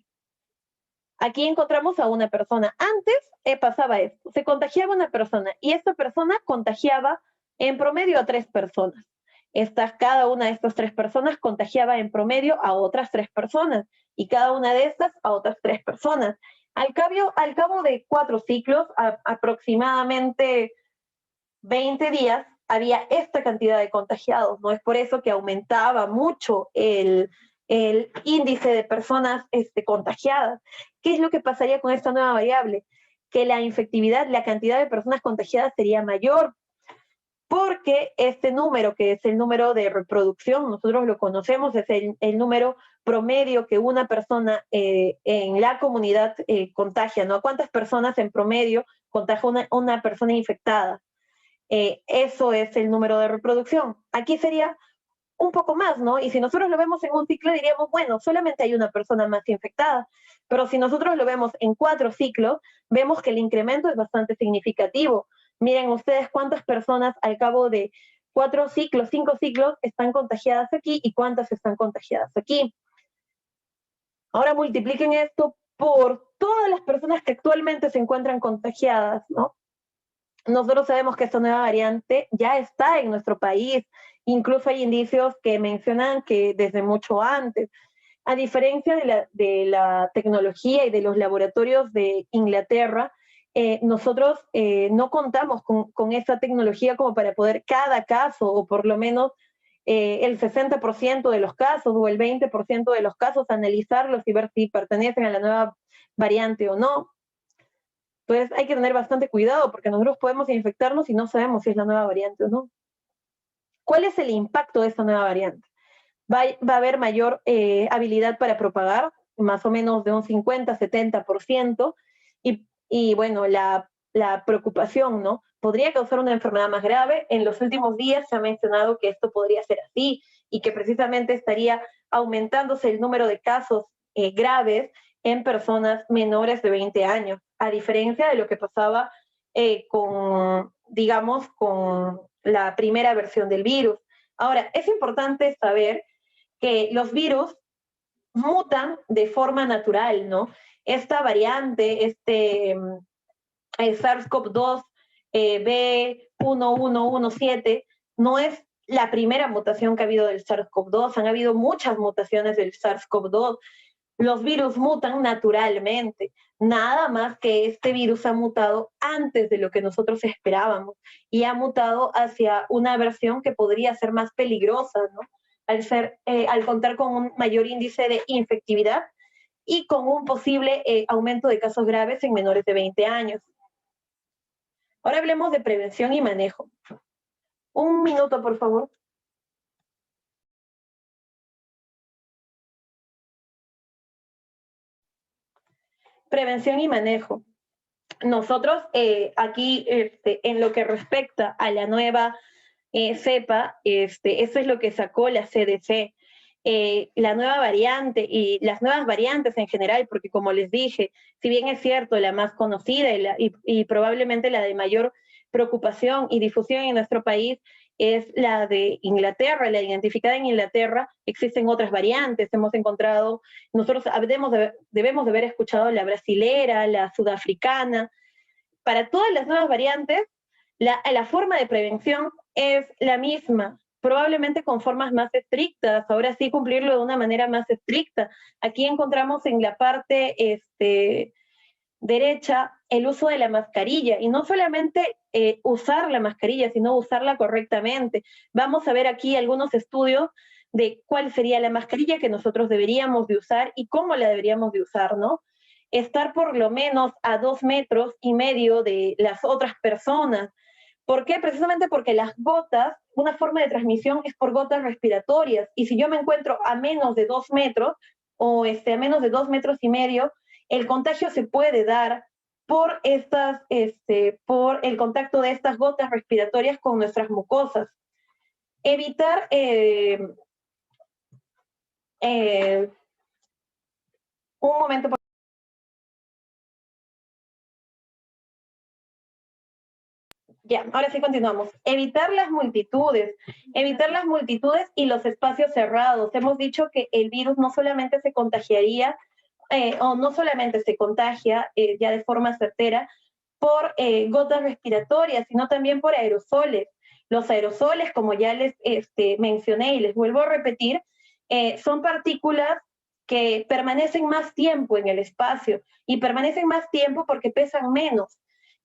Aquí encontramos a una persona. Antes pasaba esto, se contagiaba una persona y esta persona contagiaba en promedio a 3 personas. Cada una de estas 3 personas contagiaba en promedio a otras 3 personas y cada una de estas a otras 3 personas. Al cabo de 4 ciclos, aproximadamente 20 días, había esta cantidad de contagiados. No es por eso que aumentaba mucho el índice de personas contagiadas. ¿Qué es lo que pasaría con esta nueva variable? Que la infectividad, la cantidad de personas contagiadas sería mayor, porque este número, que es el número de reproducción, nosotros lo conocemos, es el número promedio que una persona en la comunidad contagia, ¿no? ¿Cuántas personas en promedio contagia una persona infectada? Eso es el número de reproducción. Aquí sería un poco más, ¿no? Y si nosotros lo vemos en un ciclo, diríamos, bueno, solamente hay una persona más infectada. Pero si nosotros lo vemos en 4 ciclos, vemos que el incremento es bastante significativo. Miren ustedes cuántas personas al cabo de 4 ciclos, 5 ciclos están contagiadas aquí y cuántas están contagiadas aquí. Ahora multipliquen esto por todas las personas que actualmente se encuentran contagiadas, ¿no? Nosotros sabemos que esta nueva variante ya está en nuestro país, incluso hay indicios que mencionan que desde mucho antes. A diferencia de la tecnología y de los laboratorios de Inglaterra, nosotros no contamos con esa tecnología como para poder cada caso, o por lo menos el 60% de los casos o el 20% de los casos, analizarlos y ver si pertenecen a la nueva variante o no. Entonces hay que tener bastante cuidado porque nosotros podemos infectarnos y no sabemos si es la nueva variante o no. ¿Cuál es el impacto de esta nueva variante? Va a haber mayor habilidad para propagar, más o menos de un 50-70%, y bueno, la preocupación, ¿no? Podría causar una enfermedad más grave. En los últimos días se ha mencionado que esto podría ser así y que precisamente estaría aumentándose el número de casos graves en personas menores de 20 años, a diferencia de lo que pasaba digamos, con la primera versión del virus. Ahora, es importante saber que los virus mutan de forma natural, ¿no? Esta variante, SARS-CoV-2 B1117, no es la primera mutación que ha habido del SARS-CoV-2, han habido muchas mutaciones del SARS-CoV-2. Los virus mutan naturalmente, nada más que este virus ha mutado antes de lo que nosotros esperábamos y ha mutado hacia una versión que podría ser más peligrosa, ¿no? Al contar con un mayor índice de infectividad y con un posible aumento de casos graves en menores de 20 años. Ahora hablemos de prevención y manejo. Un minuto, por favor. Prevención y manejo. Nosotros aquí, en lo que respecta a la nueva cepa, eso es lo que sacó la CDC. La nueva variante y las nuevas variantes en general, porque como les dije, si bien es cierto, la más conocida y probablemente la de mayor preocupación y difusión en nuestro país es la de Inglaterra, la identificada en Inglaterra, existen otras variantes, hemos encontrado, nosotros debemos de haber escuchado la brasilera, la sudafricana. Para todas las nuevas variantes, la forma de prevención es la misma, probablemente con formas más estrictas, ahora sí cumplirlo de una manera más estricta. Aquí encontramos en la parte derecha el uso de la mascarilla, y no solamente usar la mascarilla, sino usarla correctamente. Vamos a ver aquí algunos estudios de cuál sería la mascarilla que nosotros deberíamos de usar y cómo la deberíamos de usar, ¿no? Estar por lo menos a 2,5 metros de las otras personas. ¿Por qué? Precisamente porque las gotas, una forma de transmisión es por gotas respiratorias, y si yo me encuentro a menos de 2 metros o a menos de 2,5 metros, el contagio se puede dar por por el contacto de estas gotas respiratorias con nuestras mucosas. Evitar un momento. Ya, ahora sí continuamos. Evitar las multitudes y los espacios cerrados. Hemos dicho que el virus no solamente se contagiaría o no solamente se contagia ya de forma certera por gotas respiratorias, sino también por aerosoles. Los aerosoles, como ya les mencioné y les vuelvo a repetir, son partículas que permanecen más tiempo en el espacio, y permanecen más tiempo porque pesan menos,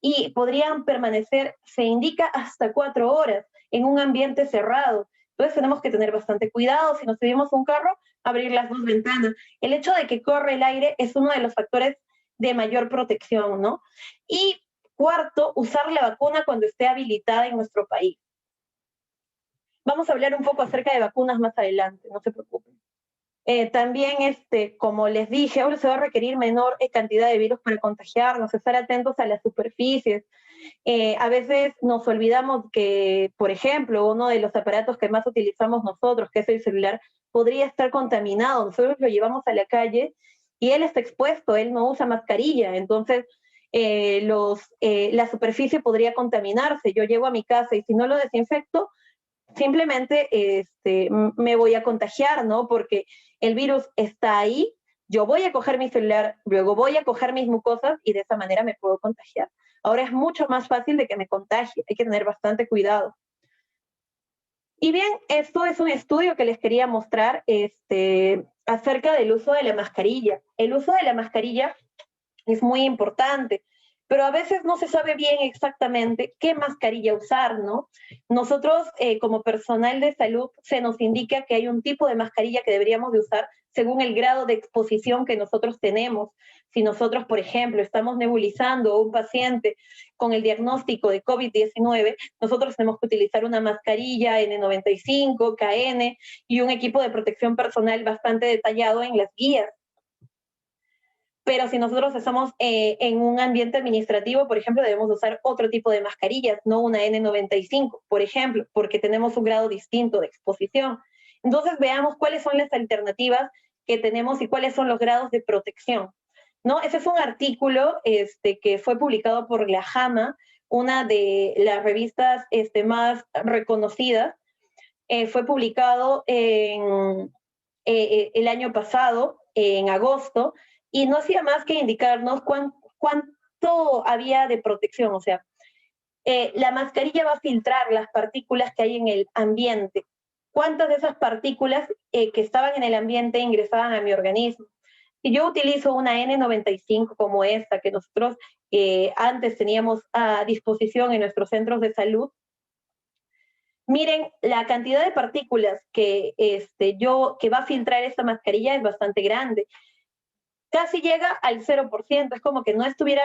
y podrían permanecer, se indica, hasta 4 horas en un ambiente cerrado. Entonces tenemos que tener bastante cuidado. Si nos subimos a un carro, abrir las 2 ventanas. El hecho de que corre el aire es uno de los factores de mayor protección, ¿no? Y cuarto, usar la vacuna cuando esté habilitada en nuestro país. Vamos a hablar un poco acerca de vacunas más adelante, no se preocupen. También, como les dije, ahora se va a requerir menor cantidad de virus para contagiarnos, estar atentos a las superficies. A veces nos olvidamos que, por ejemplo, uno de los aparatos que más utilizamos nosotros, que es el celular, podría estar contaminado. Nosotros lo llevamos a la calle y él está expuesto, él no usa mascarilla, entonces la superficie podría contaminarse. Yo llego a mi casa y si no lo desinfecto, simplemente me voy a contagiar, ¿no? Porque el virus está ahí, yo voy a coger mi celular, luego voy a coger mis mucosas y de esa manera me puedo contagiar. Ahora es mucho más fácil de que me contagie, hay que tener bastante cuidado. Y bien, esto es un estudio que les quería mostrar acerca del uso de la mascarilla. El uso de la mascarilla es muy importante, pero a veces no se sabe bien exactamente qué mascarilla usar, ¿no? Nosotros, como personal de salud, se nos indica que hay un tipo de mascarilla que deberíamos de usar según el grado de exposición que nosotros tenemos. Si nosotros, por ejemplo, estamos nebulizando a un paciente con el diagnóstico de COVID-19, nosotros tenemos que utilizar una mascarilla N95, KN y un equipo de protección personal bastante detallado en las guías. Pero si nosotros estamos en un ambiente administrativo, por ejemplo, debemos usar otro tipo de mascarillas, no una N95, por ejemplo, porque tenemos un grado distinto de exposición. Entonces veamos cuáles son las alternativas que tenemos y cuáles son los grados de protección, ¿no? Ese es un artículo que fue publicado por la JAMA, una de las revistas más reconocidas. Fue publicado el año pasado, en agosto, y no hacía más que indicarnos cuánto había de protección. O sea, la mascarilla va a filtrar las partículas que hay en el ambiente. ¿Cuántas de esas partículas que estaban en el ambiente ingresaban a mi organismo? Si yo utilizo una N95 como esta, que nosotros antes teníamos a disposición en nuestros centros de salud, miren, la cantidad de partículas que va a filtrar esta mascarilla es bastante grande. Casi llega al 0%, es como que no estuviera,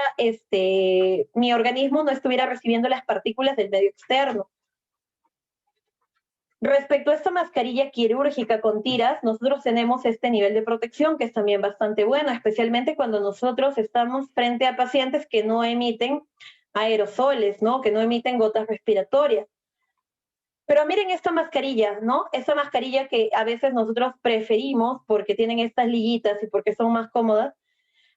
mi organismo no estuviera recibiendo las partículas del medio externo. Respecto a esta mascarilla quirúrgica con tiras, nosotros tenemos este nivel de protección que es también bastante bueno, especialmente cuando nosotros estamos frente a pacientes que no emiten aerosoles, ¿no? Que no emiten gotas respiratorias. Pero miren esta mascarilla, ¿no? Esta mascarilla que a veces nosotros preferimos porque tienen estas liguitas y porque son más cómodas.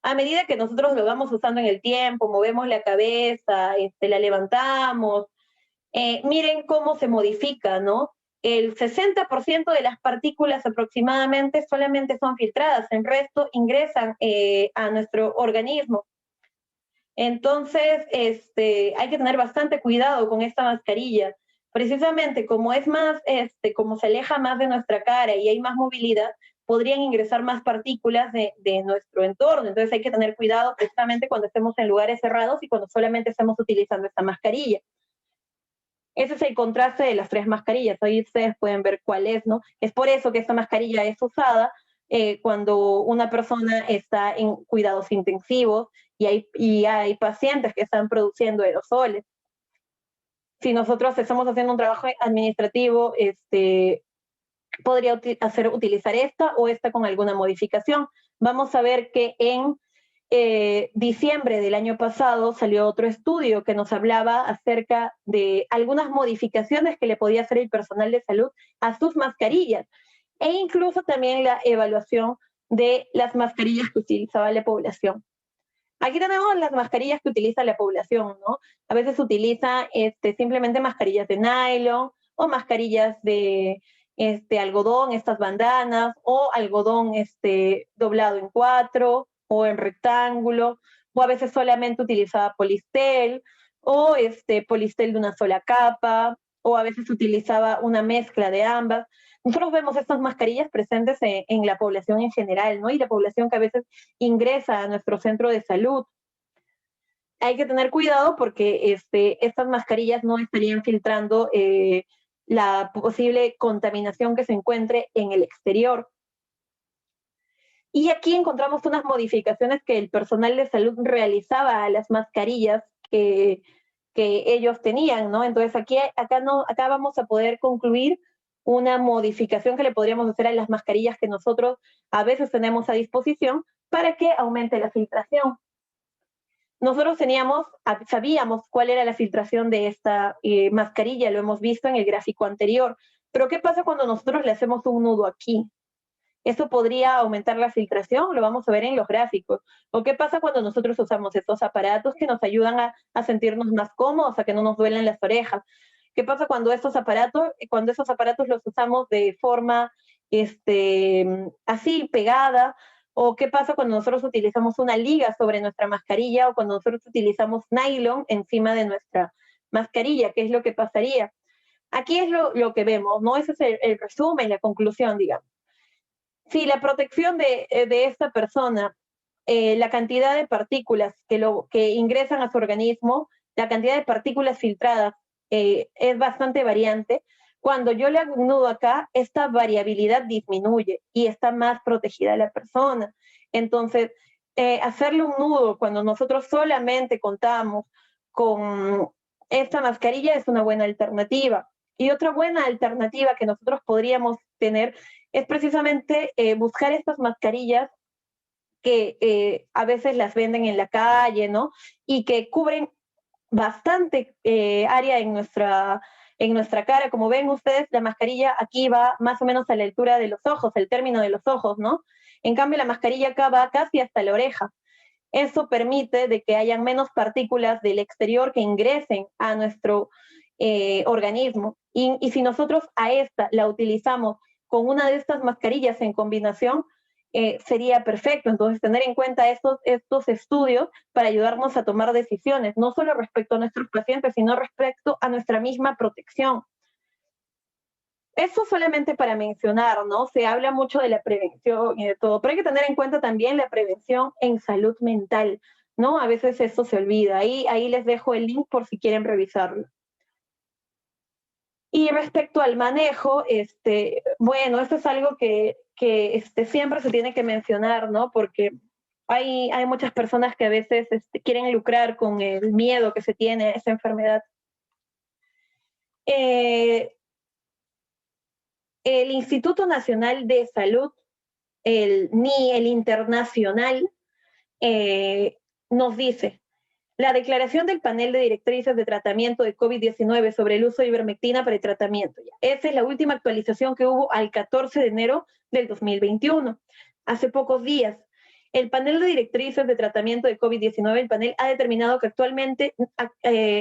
A medida que nosotros lo vamos usando en el tiempo, movemos la cabeza, la levantamos, miren cómo se modifica, ¿no? El 60% de las partículas aproximadamente solamente son filtradas, el resto ingresan a nuestro organismo. Entonces, hay que tener bastante cuidado con esta mascarilla. Precisamente como es más, como se aleja más de nuestra cara y hay más movilidad, podrían ingresar más partículas de nuestro entorno. Entonces hay que tener cuidado precisamente cuando estemos en lugares cerrados y cuando solamente estemos utilizando esta mascarilla. Ese es el contraste de las tres mascarillas. Ahí ustedes pueden ver cuál es, ¿no? Es por eso que esta mascarilla es usada cuando una persona está en cuidados intensivos y hay pacientes que están produciendo aerosoles. Si nosotros estamos haciendo un trabajo administrativo, podría utilizar esta o esta con alguna modificación. Vamos a ver que en diciembre del año pasado salió otro estudio que nos hablaba acerca de algunas modificaciones que le podía hacer el personal de salud a sus mascarillas e incluso también la evaluación de las mascarillas que utilizaba la población. Aquí tenemos las mascarillas que utiliza la población, ¿no? A veces utiliza simplemente mascarillas de nylon o mascarillas de algodón, estas bandanas, o algodón doblado en 4 o en rectángulo, o a veces solamente utilizaba polistel, o polistel de una sola capa, o a veces utilizaba una mezcla de ambas. Nosotros vemos estas mascarillas presentes en la población en general, ¿no? Y la población que a veces ingresa a nuestro centro de salud. Hay que tener cuidado porque estas mascarillas no estarían filtrando la posible contaminación que se encuentre en el exterior. Y aquí encontramos unas modificaciones que el personal de salud realizaba a las mascarillas que ellos tenían, ¿no? Entonces acá vamos a poder concluir una modificación que le podríamos hacer a las mascarillas que nosotros a veces tenemos a disposición para que aumente la filtración. Nosotros sabíamos cuál era la filtración de esta mascarilla, lo hemos visto en el gráfico anterior, pero ¿qué pasa cuando nosotros le hacemos un nudo aquí? Eso podría aumentar la filtración, lo vamos a ver en los gráficos. ¿O qué pasa cuando nosotros usamos estos aparatos que nos ayudan a sentirnos más cómodos, a que no nos duelen las orejas? ¿Qué pasa cuando esos aparatos los usamos de forma así pegada? ¿O qué pasa cuando nosotros utilizamos una liga sobre nuestra mascarilla o cuando nosotros utilizamos nylon encima de nuestra mascarilla? ¿Qué es lo que pasaría? Aquí es lo que vemos, ¿no? Ese es el resumen, la conclusión, digamos. Si la protección de esta persona, la cantidad de partículas que ingresan a su organismo, la cantidad de partículas filtradas es bastante variante, cuando yo le hago un nudo acá, esta variabilidad disminuye y está más protegida la persona. Entonces, hacerle un nudo cuando nosotros solamente contamos con esta mascarilla es una buena alternativa. Y otra buena alternativa que nosotros podríamos tener es precisamente buscar estas mascarillas que a veces las venden en la calle, ¿no? Y que cubren bastante área en nuestra cara. Como ven ustedes, la mascarilla aquí va más o menos a la altura de los ojos, el término de los ojos, ¿no? En cambio, la mascarilla acá va casi hasta la oreja. Eso permite de que hayan menos partículas del exterior que ingresen a nuestro organismo. Y si nosotros a esta la utilizamos con una de estas mascarillas en combinación, sería perfecto. Entonces, tener en cuenta estos estudios para ayudarnos a tomar decisiones, no solo respecto a nuestros pacientes, sino respecto a nuestra misma protección. Eso solamente para mencionar, ¿no? Se habla mucho de la prevención y de todo, pero hay que tener en cuenta también la prevención en salud mental, ¿no? A veces eso se olvida. Ahí les dejo el link por si quieren revisarlo. Y respecto al manejo, bueno, esto es algo que siempre se tiene que mencionar, ¿no? Porque hay muchas personas que a veces quieren lucrar con el miedo que se tiene a esa enfermedad. El Instituto Nacional de Salud, ni el internacional, nos dice: la declaración del panel de directrices de tratamiento de COVID-19 sobre el uso de ivermectina para el tratamiento. Esa es la última actualización que hubo al 14 de enero del 2021, hace pocos días. El panel de directrices de tratamiento de COVID-19, el panel ha determinado que actualmente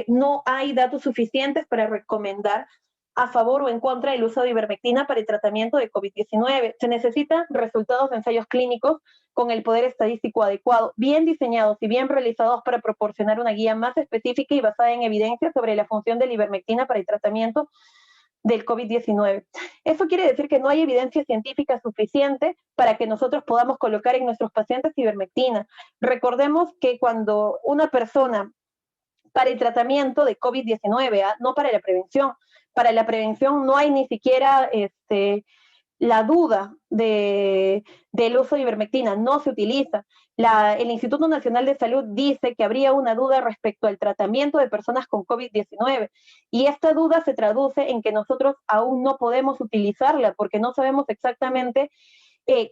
no hay datos suficientes para recomendar a favor o en contra del uso de ivermectina para el tratamiento de COVID-19. Se necesitan resultados de ensayos clínicos con el poder estadístico adecuado, bien diseñados y bien realizados para proporcionar una guía más específica y basada en evidencia sobre la función de la ivermectina para el tratamiento del COVID-19. Eso quiere decir que no hay evidencia científica suficiente para que nosotros podamos colocar en nuestros pacientes ivermectina. Recordemos que cuando una persona, para el tratamiento de COVID-19, no para la prevención no hay ni siquiera la duda del uso de ivermectina, no se utiliza. El Instituto Nacional de Salud dice que habría una duda respecto al tratamiento de personas con COVID-19 y esta duda se traduce en que nosotros aún no podemos utilizarla porque no sabemos exactamente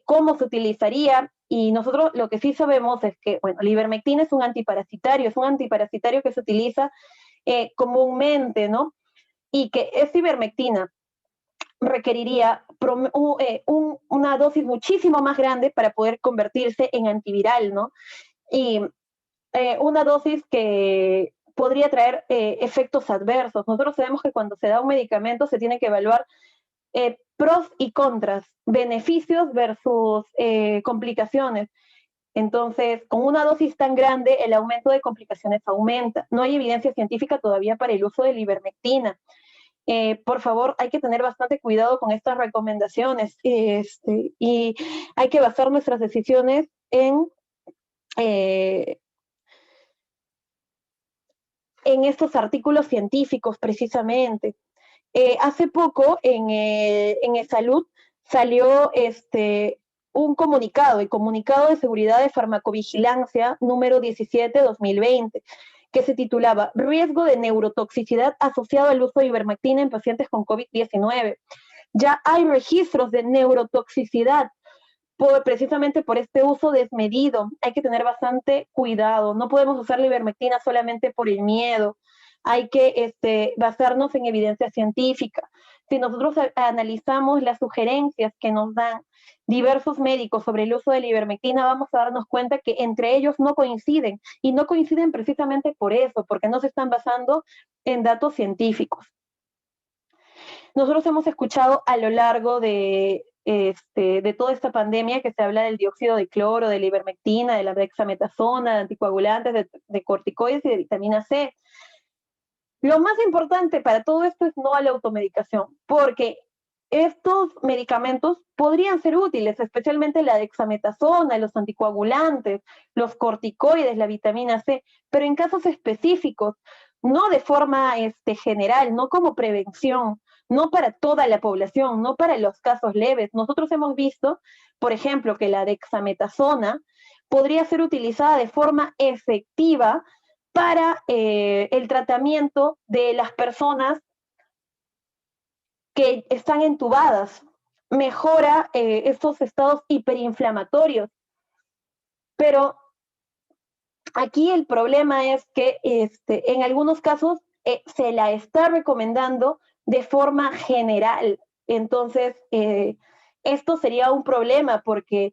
cómo se utilizaría y nosotros lo que sí sabemos es que, bueno, la ivermectina es un antiparasitario que se utiliza comúnmente, ¿no? Y que esta ivermectina requeriría una dosis muchísimo más grande para poder convertirse en antiviral, ¿no? Y una dosis que podría traer efectos adversos. Nosotros sabemos que cuando se da un medicamento se tiene que evaluar pros y contras, beneficios versus complicaciones. Entonces, con una dosis tan grande, el aumento de complicaciones aumenta. No hay evidencia científica todavía para el uso de la ivermectina. Por favor, hay que tener bastante cuidado con estas recomendaciones y hay que basar nuestras decisiones en estos artículos científicos precisamente. Hace poco en Salud salió un comunicado, el Comunicado de Seguridad de Farmacovigilancia número 17/2020, que se titulaba Riesgo de neurotoxicidad asociado al uso de ivermectina en pacientes con COVID-19. Ya hay registros de neurotoxicidad precisamente por este uso desmedido. Hay que tener bastante cuidado. No podemos usar la ivermectina solamente por el miedo. Hay que basarnos en evidencia científica. si nosotros analizamos las sugerencias que nos dan diversos médicos sobre el uso de la ivermectina, vamos a darnos cuenta que entre ellos no coinciden, y no coinciden precisamente por eso, porque no se están basando en datos científicos. Nosotros hemos escuchado a lo largo de toda esta pandemia que se habla del dióxido de cloro, de la ivermectina, de la dexametasona, de anticoagulantes, de corticoides y de vitamina C. Lo más importante para todo esto es no a la automedicación, porque estos medicamentos podrían ser útiles, especialmente la dexametasona, los anticoagulantes, los corticoides, la vitamina C, pero en casos específicos, no de forma general, no como prevención, no para toda la población, no para los casos leves. Nosotros hemos visto, por ejemplo, que la dexametasona podría ser utilizada de forma efectiva para el tratamiento de las personas que están entubadas, mejora estos estados hiperinflamatorios. Pero aquí el problema es que en algunos casos se la está recomendando de forma general. Entonces, esto sería un problema porque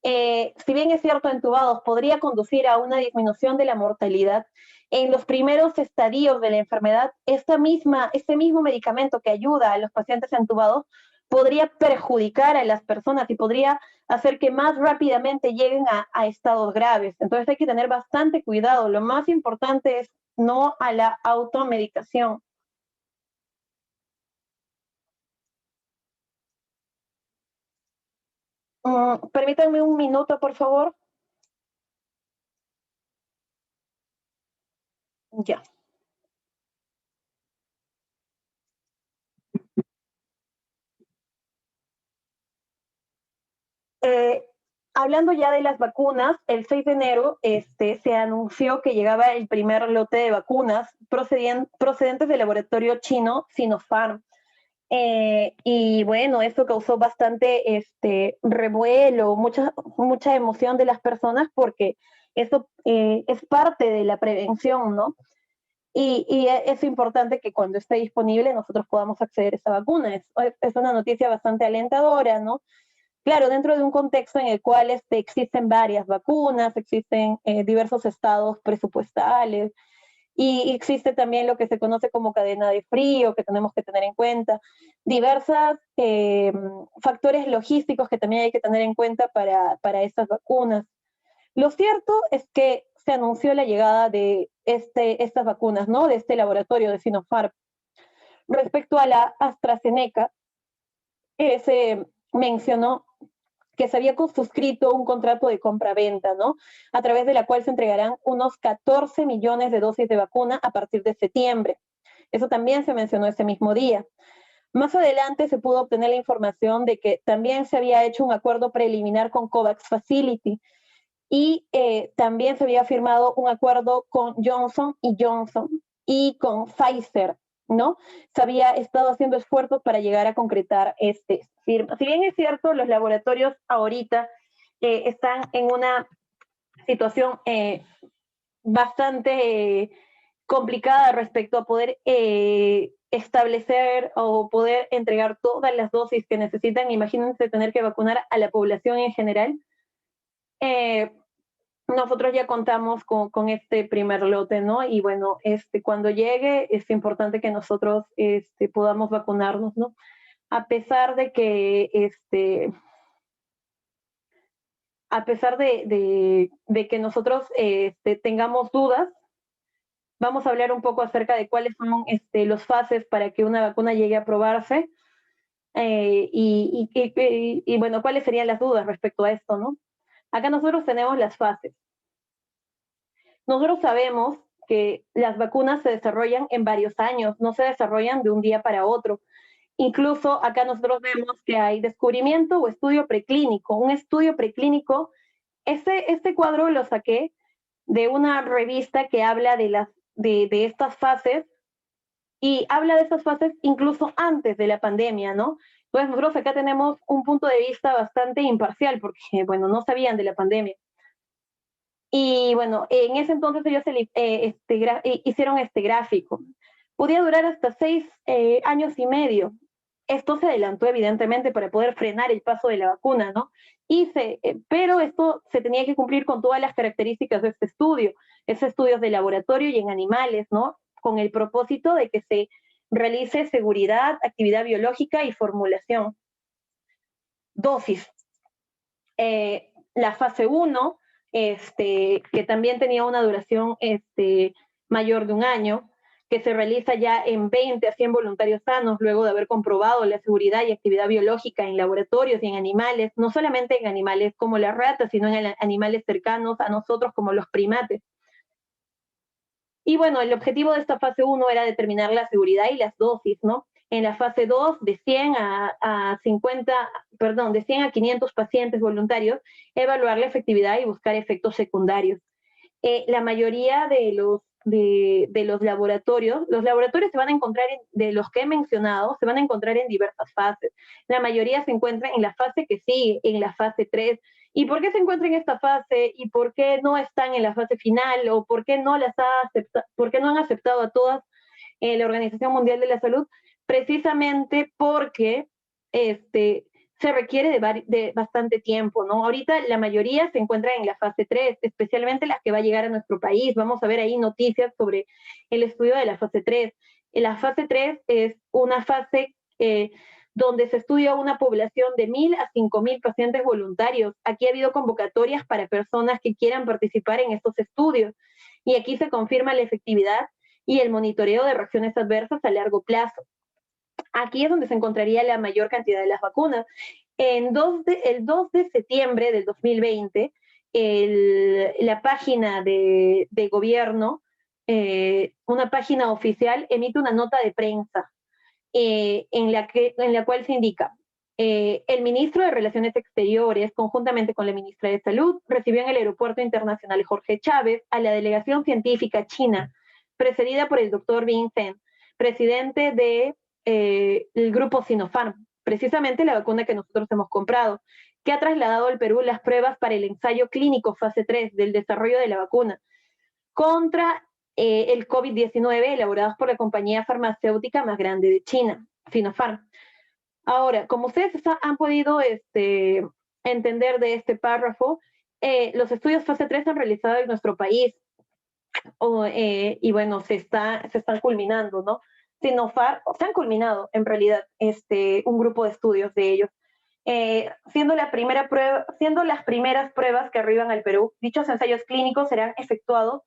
si bien es cierto, entubados podría conducir a una disminución de la mortalidad, en los primeros estadios de la enfermedad, este mismo medicamento que ayuda a los pacientes entubados podría perjudicar a las personas y podría hacer que más rápidamente lleguen a estados graves. Entonces hay que tener bastante cuidado. Lo más importante es no a la automedicación. Permítanme un minuto, por favor. Ya. Eh, Hablando ya de las vacunas, el 6 de enero se anunció que llegaba el primer lote de vacunas procedentes del laboratorio chino Sinopharm. Y bueno, esto causó bastante revuelo, mucha emoción de las personas porque eso es parte de la prevención, ¿no? Y es importante que cuando esté disponible nosotros podamos acceder a esa vacuna. Es una noticia bastante alentadora, ¿no? Claro, dentro de un contexto en el cual existen varias vacunas, existen diversos estados presupuestales y existe también lo que se conoce como cadena de frío que tenemos que tener en cuenta, diversos factores logísticos que también hay que tener en cuenta para estas vacunas. Lo cierto es que se anunció la llegada de estas vacunas, ¿no? De este laboratorio de Sinopharm. Respecto a la AstraZeneca, se mencionó que se había suscrito un contrato de compra-venta, ¿no? A través de la cual se entregarán unos 14 millones de dosis de vacuna a partir de septiembre. Eso también se mencionó ese mismo día. Más adelante se pudo obtener la información de que también se había hecho un acuerdo preliminar con COVAX Facility y también se había firmado un acuerdo con Johnson y Johnson y con Pfizer, ¿no? Se había estado haciendo esfuerzos para llegar a concretar firma. Si bien es cierto, los laboratorios ahorita están en una situación bastante complicada respecto a poder establecer o poder entregar todas las dosis que necesitan. Imagínense tener que vacunar a la población en general. Nosotros ya contamos con este primer lote, ¿no? Y bueno, cuando llegue es importante que nosotros podamos vacunarnos, ¿no? A pesar de que que nosotros tengamos dudas, vamos a hablar un poco acerca de cuáles son los fases para que una vacuna llegue a aprobarse y bueno, cuáles serían las dudas respecto a esto, ¿no? Acá nosotros tenemos las fases. Nosotros sabemos que las vacunas se desarrollan en varios años, no se desarrollan de un día para otro. Incluso acá nosotros vemos que hay descubrimiento o estudio preclínico. Un estudio preclínico, este cuadro lo saqué de una revista que habla de estas fases y habla de estas fases incluso antes de la pandemia, ¿no? Entonces nosotros acá tenemos un punto de vista bastante imparcial porque, bueno, no sabían de la pandemia. Y bueno, en ese entonces ellos hicieron este gráfico. podía durar hasta 6 años y medio. Esto se adelantó evidentemente para poder frenar el paso de la vacuna, ¿no? Pero esto se tenía que cumplir con todas las características de este estudio, estudios de laboratorio y en animales, ¿no? Con el propósito de que se realice seguridad, actividad biológica y formulación. Dosis. La fase 1, que también tenía una duración mayor de un año, que se realiza ya en 20 a 100 voluntarios sanos, luego de haber comprobado la seguridad y actividad biológica en laboratorios y en animales, no solamente en animales como las ratas, sino en animales cercanos a nosotros como los primates. Y bueno, el objetivo de esta fase 1 era determinar la seguridad y las dosis, ¿no? En la fase 2, de 100 a 50, perdón, de 100 a 500 pacientes voluntarios, evaluar la efectividad y buscar efectos secundarios. La mayoría de los laboratorios se van a encontrar, de los que he mencionado, se van a encontrar en diversas fases. La mayoría se encuentra en la fase que sigue, en la fase 3. ¿Y por qué se encuentra en esta fase? ¿Y por qué no están en la fase final? ¿O por qué por qué no han aceptado a todas la Organización Mundial de la Salud? Precisamente porque se requiere de bastante tiempo, ¿no? Ahorita la mayoría se encuentra en la fase 3, especialmente las que va a llegar a nuestro país. Vamos a ver ahí noticias sobre el estudio de la fase 3. La fase 3 es una fase donde se estudia una población de 1,000 a 5,000 pacientes voluntarios. Aquí ha habido convocatorias para personas que quieran participar en estos estudios. Y aquí se confirma la efectividad y el monitoreo de reacciones adversas a largo plazo. Aquí es donde se encontraría la mayor cantidad de las vacunas. El 2 de septiembre del 2020, la página de gobierno, una página oficial, emite una nota de prensa en la cual se indica: el ministro de Relaciones Exteriores, conjuntamente con la ministra de Salud, recibió en el Aeropuerto Internacional Jorge Chávez a la delegación científica china, precedida por el doctor Vincent, presidente del grupo Sinopharm, precisamente la vacuna que nosotros hemos comprado, que ha trasladado al Perú las pruebas para el ensayo clínico fase 3 del desarrollo de la vacuna contra el COVID-19 elaborados por la compañía farmacéutica más grande de China, Sinopharm. Ahora, como ustedes han podido entender de este párrafo, los estudios fase 3 se han realizado en nuestro país y bueno, se están culminando, ¿no? Sinopharm, se han culminado en realidad un grupo de estudios de ellos. Siendo las primeras pruebas que arriban al Perú, dichos ensayos clínicos serán efectuados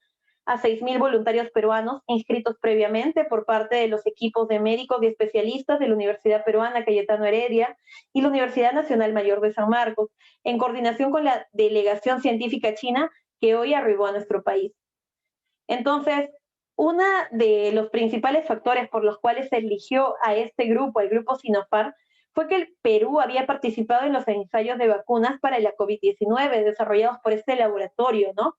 a 6,000 voluntarios peruanos inscritos previamente por parte de los equipos de médicos y especialistas de la Universidad Peruana Cayetano Heredia y la Universidad Nacional Mayor de San Marcos, en coordinación con la delegación científica china que hoy arribó a nuestro país. Entonces, uno de los principales factores por los cuales se eligió a este grupo, el grupo Sinopharm, fue que el Perú había participado en los ensayos de vacunas para la COVID-19 desarrollados por este laboratorio, ¿no?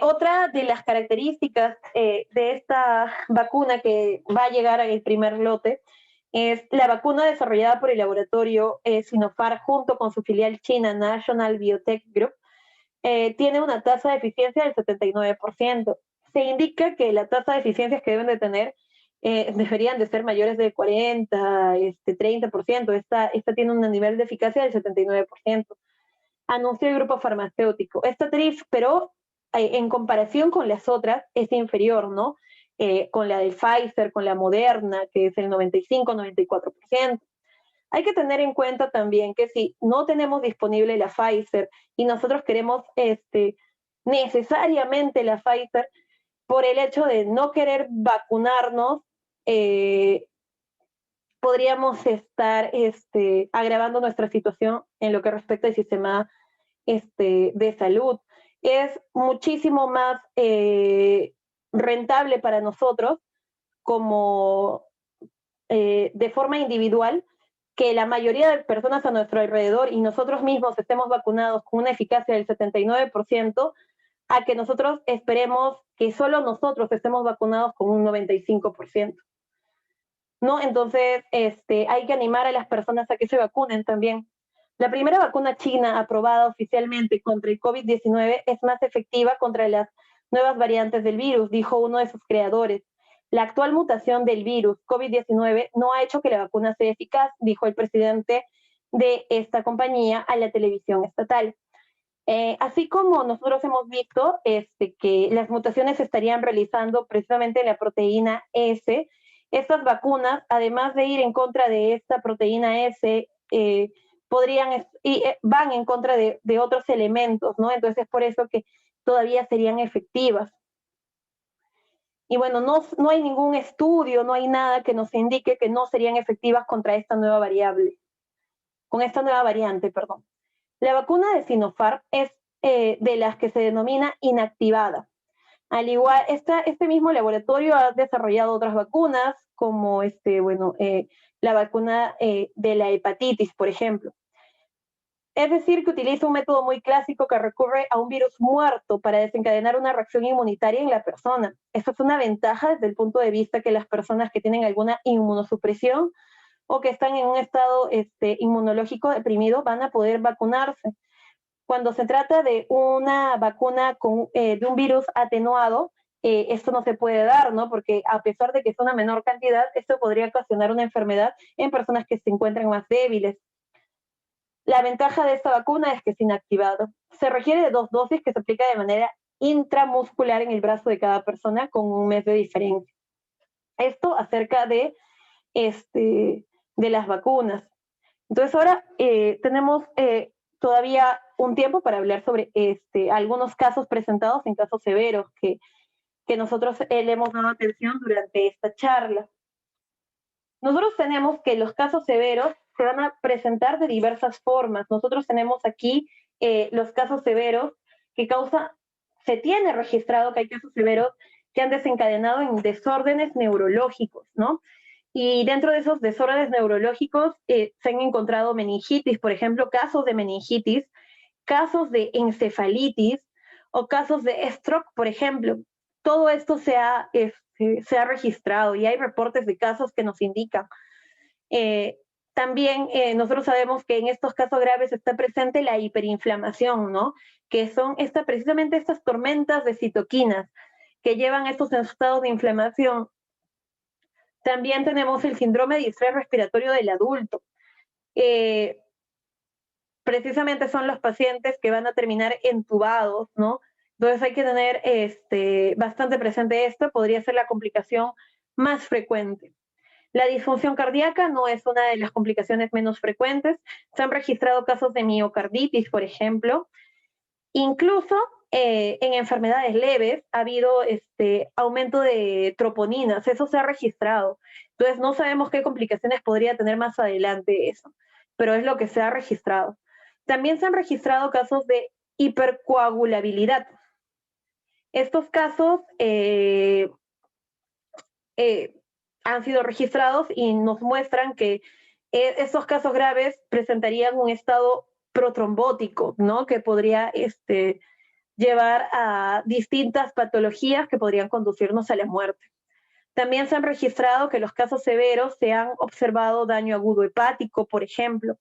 Otra de las características de esta vacuna que va a llegar al primer lote es la vacuna desarrollada por el laboratorio Sinopharm junto con su filial china National Biotech Group. Tiene una tasa de eficiencia del 79%. Se indica que la tasa de eficiencias que deben de tener deberían de ser mayores del 40, 30%. Esta tiene un nivel de eficacia del 79%. Anunció el grupo farmacéutico. Esta TRIF, pero en comparación con las otras, es inferior, ¿no? Con la de Pfizer, con la Moderna, que es el 95-94%. Hay que tener en cuenta también que si no tenemos disponible la Pfizer y nosotros queremos necesariamente la Pfizer, por el hecho de no querer vacunarnos, podríamos estar agravando nuestra situación en lo que respecta al sistema de salud. Es muchísimo más rentable para nosotros como de forma individual que la mayoría de personas a nuestro alrededor y nosotros mismos estemos vacunados con una eficacia del 79%, a que nosotros esperemos que solo nosotros estemos vacunados con un 95%. ¿No? Entonces, hay que animar a las personas a que se vacunen también. La primera vacuna china aprobada oficialmente contra el COVID-19 es más efectiva contra las nuevas variantes del virus, dijo uno de sus creadores. La actual mutación del virus COVID-19 no ha hecho que la vacuna sea eficaz, dijo el presidente de esta compañía a la televisión estatal. Así como nosotros hemos visto que las mutaciones se estarían realizando precisamente en la proteína S, estas vacunas, además de ir en contra de esta proteína S, van en contra de otros elementos, ¿no? Entonces es por eso que todavía serían efectivas. Y bueno, no hay ningún estudio, no hay nada que nos indique que no serían efectivas contra esta nueva con esta nueva variante, perdón. La vacuna de Sinopharm es de las que se denomina inactivada. Al igual, este mismo laboratorio ha desarrollado otras vacunas, como la vacuna de la hepatitis, por ejemplo. Es decir, que utiliza un método muy clásico que recurre a un virus muerto para desencadenar una reacción inmunitaria en la persona. Esto es una ventaja desde el punto de vista que las personas que tienen alguna inmunosupresión o que están en un estado inmunológico deprimido van a poder vacunarse. Cuando se trata de una vacuna de un virus atenuado, esto no se puede dar, ¿no? Porque a pesar de que es una menor cantidad, esto podría ocasionar una enfermedad en personas que se encuentran más débiles. La ventaja de esta vacuna es que es inactivado. Se requiere de 2 dosis que se aplica de manera intramuscular en el brazo de cada persona con un mes de diferencia. Esto acerca de las vacunas. Entonces ahora tenemos todavía un tiempo para hablar sobre algunos casos presentados en casos severos que nosotros le hemos dado atención durante esta charla. Nosotros tenemos que los casos severos se van a presentar de diversas formas. Nosotros tenemos aquí los casos severos se tiene registrado que hay casos severos que han desencadenado en desórdenes neurológicos, ¿no? Y dentro de esos desórdenes neurológicos se han encontrado meningitis, por ejemplo, casos de meningitis, casos de encefalitis o casos de stroke, por ejemplo. Todo esto se ha registrado y hay reportes de casos que nos indican. También nosotros sabemos que en estos casos graves está presente la hiperinflamación, ¿no? Que son precisamente estas tormentas de citoquinas que llevan a estos estados de inflamación. También tenemos el síndrome de estrés respiratorio del adulto. Precisamente son los pacientes que van a terminar entubados, ¿no? Entonces hay que tener bastante presente esto, podría ser la complicación más frecuente. La disfunción cardíaca no es una de las complicaciones menos frecuentes. Se han registrado casos de miocarditis, por ejemplo. Incluso en enfermedades leves ha habido aumento de troponinas, eso se ha registrado. Entonces no sabemos qué complicaciones podría tener más adelante eso, pero es lo que se ha registrado. También se han registrado casos de hipercoagulabilidad. Estos casos han sido registrados y nos muestran que estos casos graves presentarían un estado protrombótico, ¿no? Que podría llevar a distintas patologías que podrían conducirnos a la muerte. También se han registrado que los casos severos se han observado daño agudo hepático, por ejemplo.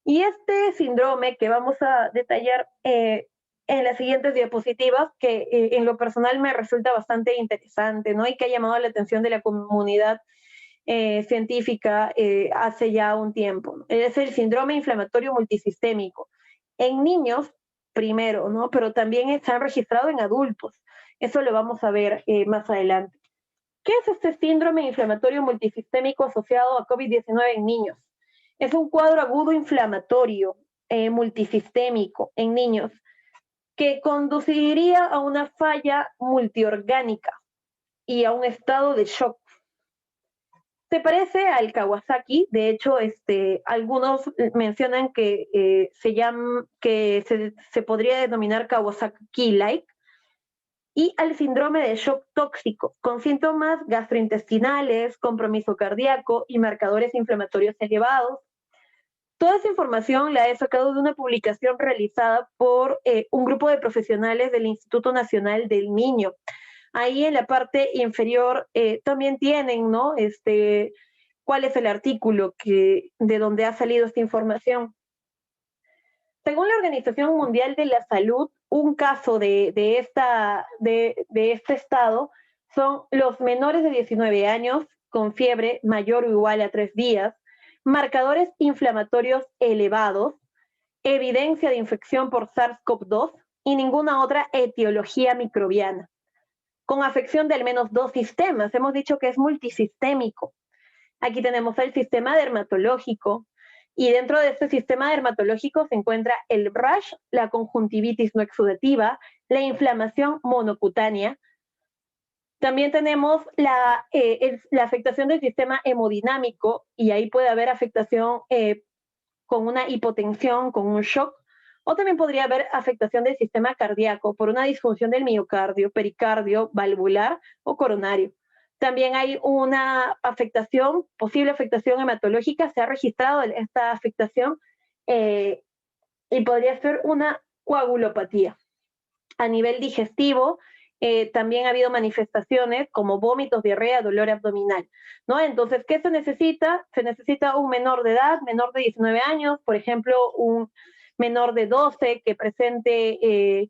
Y este síndrome que vamos a detallar en las siguientes diapositivas, que en lo personal me resulta bastante interesante, ¿no? Y que ha llamado la atención de la comunidad científica hace ya un tiempo. Es el síndrome inflamatorio multisistémico. En niños, primero, ¿no? Pero también se han registrado en adultos. Eso lo vamos a ver más adelante. ¿Qué es este síndrome inflamatorio multisistémico asociado a COVID-19 en niños? Es un cuadro agudo inflamatorio multisistémico en niños que conduciría a una falla multiorgánica y a un estado de shock. Se parece al Kawasaki, de hecho, algunos mencionan que se podría denominar Kawasaki-like, y al síndrome de shock tóxico, con síntomas gastrointestinales, compromiso cardíaco y marcadores inflamatorios elevados. Toda esa información la he sacado de una publicación realizada por un grupo de profesionales del Instituto Nacional del Niño. Ahí en la parte inferior también tienen, ¿no? Cuál es el artículo de donde ha salido esta información. Según la Organización Mundial de la Salud, un caso de este estado son los menores de 19 años con fiebre mayor o igual a 3 días, marcadores inflamatorios elevados, evidencia de infección por SARS-CoV-2 y ninguna otra etiología microbiana, con afección de al menos 2 sistemas. Hemos dicho que es multisistémico. Aquí tenemos el sistema dermatológico, y dentro de este sistema dermatológico se encuentra el rash, la conjuntivitis no exudativa, la inflamación monocutánea. También tenemos la afectación del sistema hemodinámico, y ahí puede haber afectación con una hipotensión, con un shock, o también podría haber afectación del sistema cardíaco por una disfunción del miocardio, pericardio, valvular o coronario. También hay una afectación, posible afectación hematológica, se ha registrado esta afectación y podría ser una coagulopatía. A nivel digestivo, también ha habido manifestaciones como vómitos, diarrea, dolor abdominal, ¿no? Entonces, ¿qué se necesita? Se necesita un menor de edad, menor de 19 años, por ejemplo, un menor de 12 que presente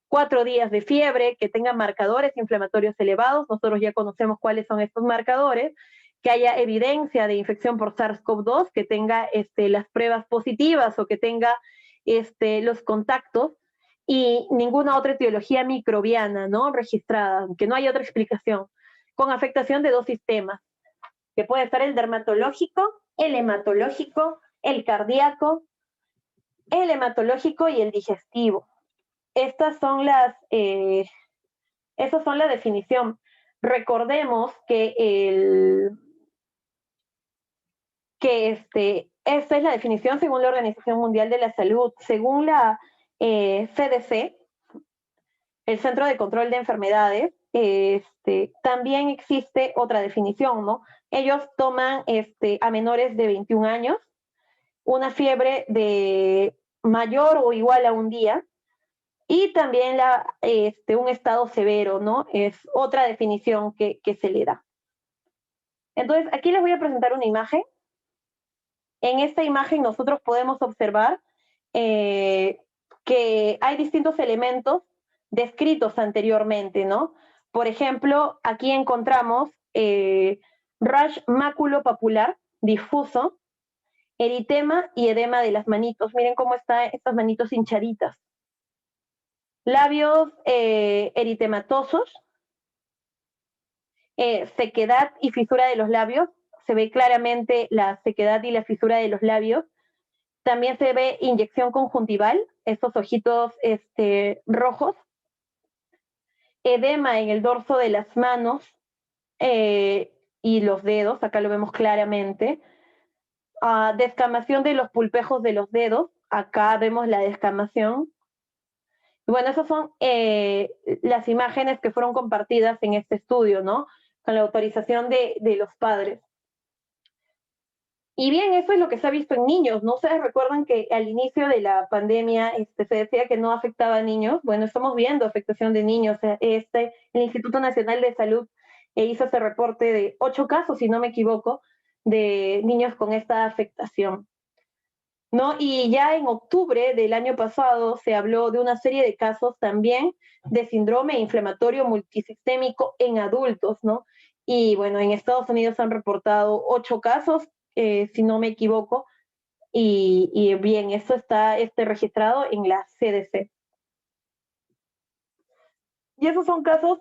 4 días de fiebre, que tenga marcadores inflamatorios elevados, nosotros ya conocemos cuáles son estos marcadores, que haya evidencia de infección por SARS-CoV-2, que tenga las pruebas positivas o que tenga los contactos, y ninguna otra etiología microbiana, ¿no?, registrada, que no hay otra explicación, con afectación de 2 sistemas, que puede estar el dermatológico, el hematológico, el cardíaco, el hematológico y el digestivo. Estas son esas son la definición. Recordemos que esta es la definición según la Organización Mundial de la Salud. Según la CDC, el Centro de Control de Enfermedades, también existe otra definición, ¿no? Ellos toman a menores de 21 años, una fiebre de mayor o igual a un día, y también un estado severo, ¿no? Es otra definición que se le da. Entonces, aquí les voy a presentar una imagen. En esta imagen nosotros podemos observar que hay distintos elementos descritos anteriormente, ¿no? Por ejemplo, aquí encontramos rash maculopapular difuso, eritema y edema de las manitos. Miren cómo están estas manitos hinchaditas. Labios eritematosos, sequedad y fisura de los labios. Se ve claramente la sequedad y la fisura de los labios. También se ve inyección conjuntival, estos ojitos rojos. Edema en el dorso de las manos y los dedos, acá lo vemos claramente. Descamación de los pulpejos de los dedos, acá vemos la descamación. Bueno, esas son las imágenes que fueron compartidas en este estudio, ¿no? Con la autorización de los padres. Y bien, eso es lo que se ha visto en niños, ¿no? ¿Ustedes recuerdan que al inicio de la pandemia se decía que no afectaba a niños? Bueno, estamos viendo afectación de niños. El Instituto Nacional de Salud hizo ese reporte de 8 casos, si no me equivoco, de niños con esta afectación, ¿no? Y ya en octubre del año pasado se habló de una serie de casos también de síndrome inflamatorio multisistémico en adultos, ¿no? Y bueno, en Estados Unidos han reportado 8 casos, si no me equivoco, y bien, eso está registrado en la CDC. Y esos son casos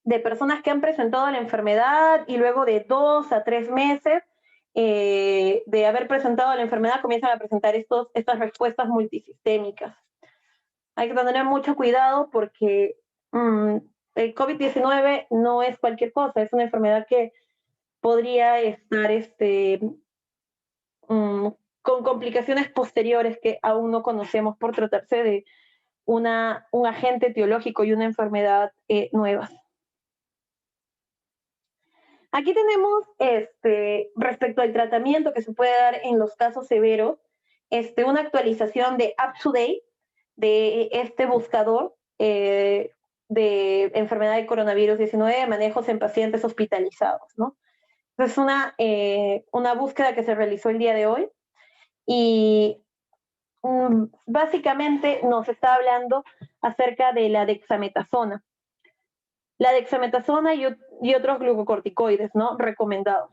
de personas que han presentado la enfermedad y luego de 2 a 3 meses de haber presentado la enfermedad comienzan a presentar estas respuestas multisistémicas. Hay que tener mucho cuidado porque el COVID-19 no es cualquier cosa, es una enfermedad que podría estar con complicaciones posteriores que aún no conocemos por tratarse de un agente etiológico y una enfermedad nuevas. Aquí tenemos, respecto al tratamiento que se puede dar en los casos severos, una actualización de UpToDate de este buscador de enfermedad de coronavirus 19, manejos en pacientes hospitalizados, ¿no? Es una búsqueda que se realizó el día de hoy y básicamente nos está hablando acerca de la dexametasona. La dexametasona y otros glucocorticoides, ¿no? Recomendados.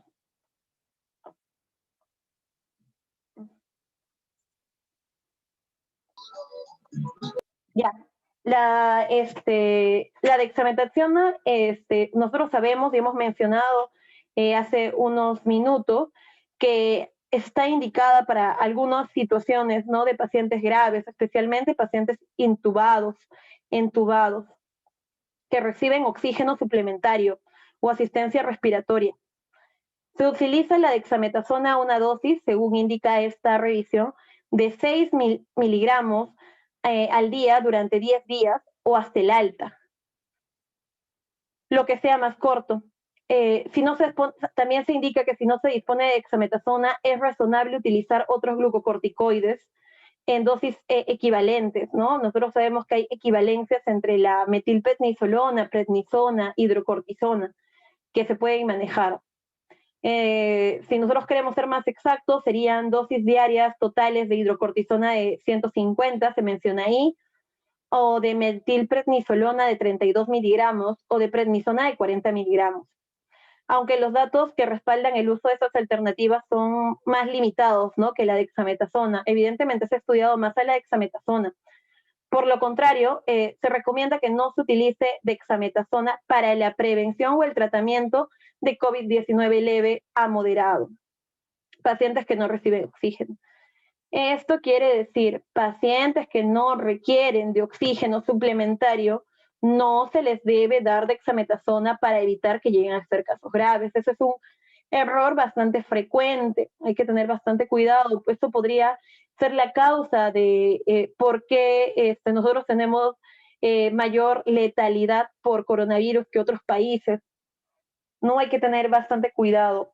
Ya. La dexametasona, nosotros sabemos y hemos mencionado hace unos minutos que está indicada para algunas situaciones, ¿no? De pacientes graves, especialmente pacientes intubados, que reciben oxígeno suplementario o asistencia respiratoria. Se utiliza la dexametasona a una dosis, según indica esta revisión, de 6 miligramos al día durante 10 días o hasta el alta, lo que sea más corto. También se indica que si no se dispone de dexametasona, es razonable utilizar otros glucocorticoides en dosis equivalentes, ¿no? Nosotros sabemos que hay equivalencias entre la metilprednisolona, prednisona, hidrocortisona, que se pueden manejar. Si nosotros queremos ser más exactos, serían dosis diarias totales de hidrocortisona de 150, se menciona ahí, o de metilprednisolona de 32 miligramos, o de prednisona de 40 miligramos. Aunque los datos que respaldan el uso de esas alternativas son más limitados, ¿no?, que la dexametasona. Evidentemente se ha estudiado más a la dexametasona. Por lo contrario, se recomienda que no se utilice dexametasona para la prevención o el tratamiento de COVID-19 leve a moderado, pacientes que no reciben oxígeno. Esto quiere decir, pacientes que no requieren de oxígeno suplementario, no se les debe dar dexametasona para evitar que lleguen a ser casos graves. Ese es un error bastante frecuente, hay que tener bastante cuidado, pues esto podría ser la causa de por qué nosotros tenemos mayor letalidad por coronavirus que otros países. No, hay que tener bastante cuidado.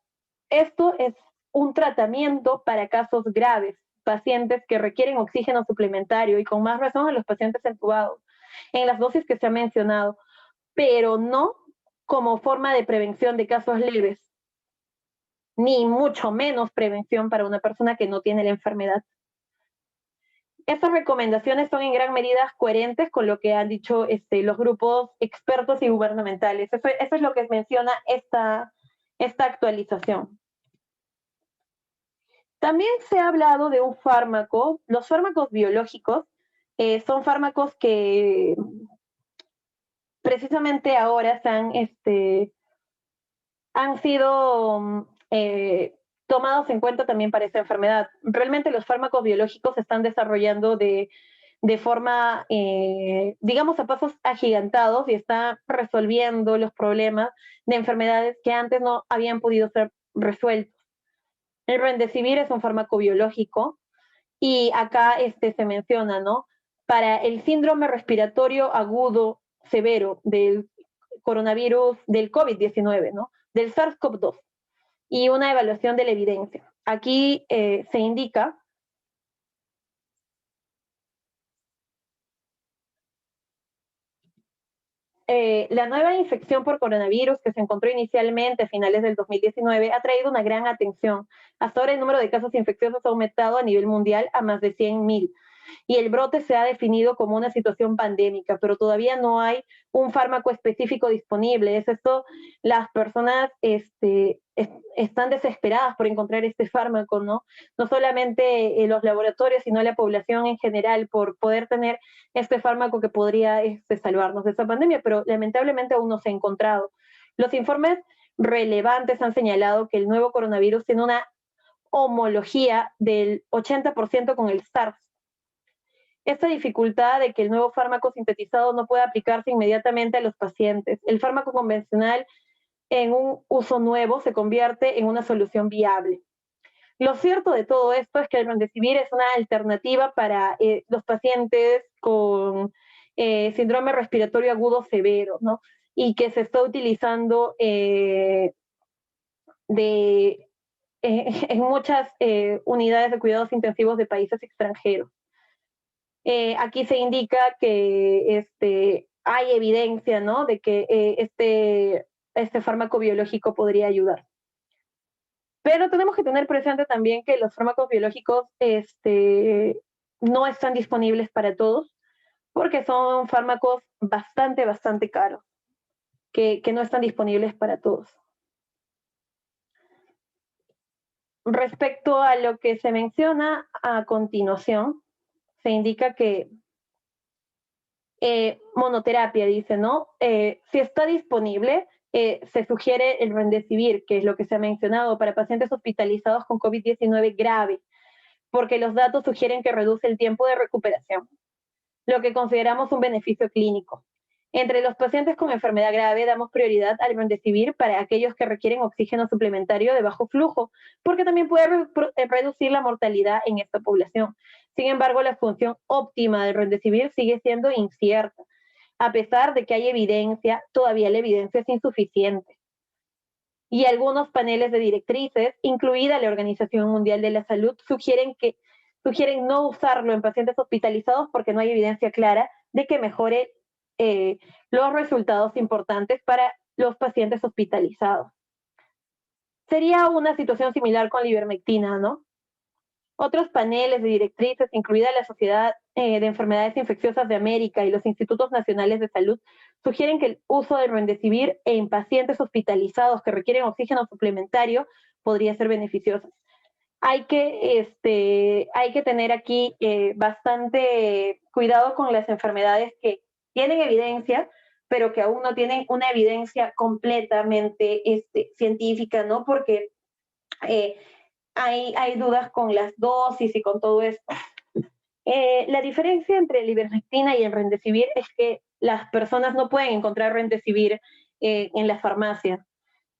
Esto es un tratamiento para casos graves, pacientes que requieren oxígeno suplementario y con más razón a los pacientes entubados, en las dosis que se ha mencionado, pero no como forma de prevención de casos leves, ni mucho menos prevención para una persona que no tiene la enfermedad. Estas recomendaciones son en gran medida coherentes con lo que han dicho los grupos expertos y gubernamentales. Eso es lo que menciona esta actualización. También se ha hablado de un fármaco. Los fármacos biológicos son fármacos que precisamente ahora han sido tomados en cuenta también para esta enfermedad. Realmente los fármacos biológicos se están desarrollando de forma, digamos, a pasos agigantados y está resolviendo los problemas de enfermedades que antes no habían podido ser resueltos. El Remdesivir es un fármaco biológico y acá se menciona, ¿no? Para el síndrome respiratorio agudo severo del coronavirus, del COVID-19, ¿no? Del SARS-CoV-2 y una evaluación de la evidencia. Aquí se indica la nueva infección por coronavirus que se encontró inicialmente a finales del 2019 ha traído una gran atención. Hasta ahora el número de casos infecciosos ha aumentado a nivel mundial a más de 100.000 y el brote se ha definido como una situación pandémica, pero todavía no hay un fármaco específico disponible. Es esto, las personas están desesperadas por encontrar este fármaco, ¿no? No solamente los laboratorios, sino la población en general por poder tener este fármaco que podría salvarnos de esta pandemia, pero lamentablemente aún no se ha encontrado. Los informes relevantes han señalado que el nuevo coronavirus tiene una homología del 80% con el SARS. Esta dificultad de que el nuevo fármaco sintetizado no pueda aplicarse inmediatamente a los pacientes. El fármaco convencional en un uso nuevo se convierte en una solución viable. Lo cierto de todo esto es que el Remdesivir es una alternativa para los pacientes con síndrome respiratorio agudo severo, ¿no? Y que se está utilizando en muchas unidades de cuidados intensivos de países extranjeros. Aquí se indica que hay evidencia, ¿no?, de que este fármaco biológico podría ayudar. Pero tenemos que tener presente también que los fármacos biológicos no están disponibles para todos porque son fármacos bastante caros que no están disponibles para todos. Respecto a lo que se menciona a continuación, se indica que monoterapia, dice, ¿no? Si está disponible, se sugiere el Remdesivir, que es lo que se ha mencionado, para pacientes hospitalizados con COVID-19 grave, porque los datos sugieren que reduce el tiempo de recuperación, lo que consideramos un beneficio clínico. Entre los pacientes con enfermedad grave damos prioridad al Remdesivir para aquellos que requieren oxígeno suplementario de bajo flujo, porque también puede reducir la mortalidad en esta población. Sin embargo, la función óptima del Remdesivir sigue siendo incierta. A pesar de que hay evidencia, todavía la evidencia es insuficiente. Y algunos paneles de directrices, incluida la Organización Mundial de la Salud, sugieren no usarlo en pacientes hospitalizados porque no hay evidencia clara de que mejore los resultados importantes para los pacientes hospitalizados. Sería una situación similar con la ivermectina, ¿no? Otros paneles de directrices, incluida la Sociedad de Enfermedades Infecciosas de América y los Institutos Nacionales de Salud, sugieren que el uso del Remdesivir en pacientes hospitalizados que requieren oxígeno suplementario podría ser beneficioso. Hay que tener aquí bastante cuidado con las enfermedades que tienen evidencia, pero que aún no tienen una evidencia completamente científica, ¿no? Porque hay dudas con las dosis y con todo esto. La diferencia entre la ivermectina y el Remdesivir es que las personas no pueden encontrar Remdesivir en la farmacia.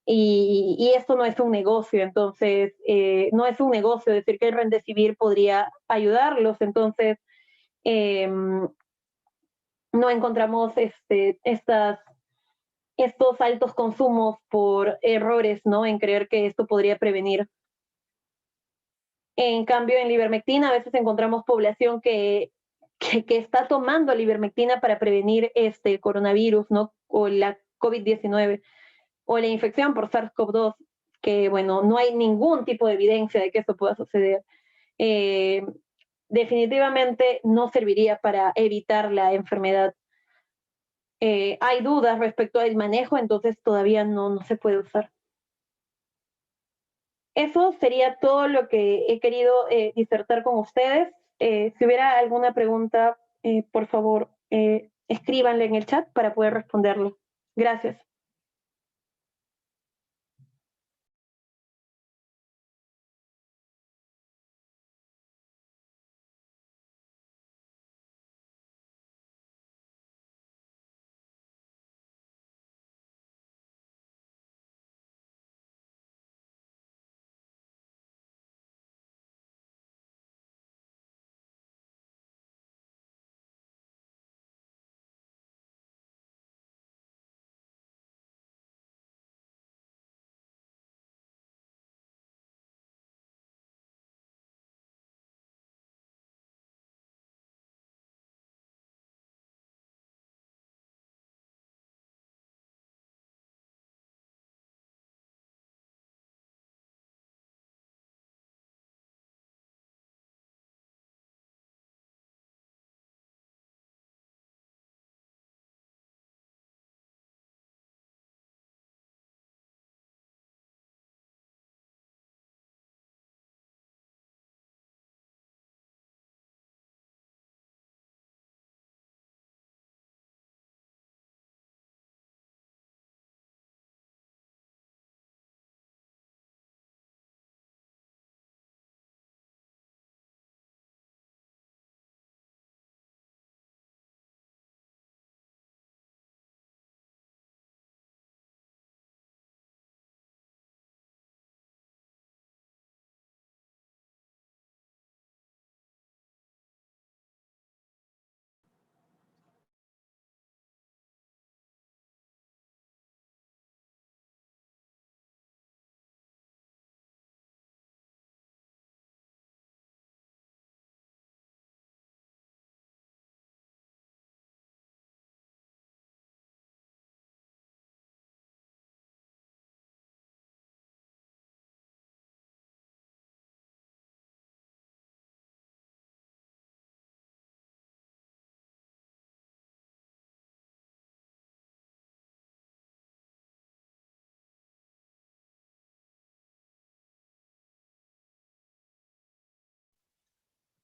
Y esto no es un negocio, entonces no es un negocio decir que el Remdesivir podría ayudarlos, entonces no encontramos estos altos consumos por errores, ¿no? En creer que esto podría prevenir. En cambio, en la ivermectina a veces encontramos población que está tomando la ivermectina para prevenir este coronavirus, ¿no? O la COVID-19 o la infección por SARS-CoV-2, que bueno, no hay ningún tipo de evidencia de que esto pueda suceder. Definitivamente no serviría para evitar la enfermedad. Hay dudas respecto al manejo, entonces todavía no se puede usar. Eso sería todo lo que he querido disertar con ustedes. Si hubiera alguna pregunta, por favor, escríbanle en el chat para poder responderlo. Gracias.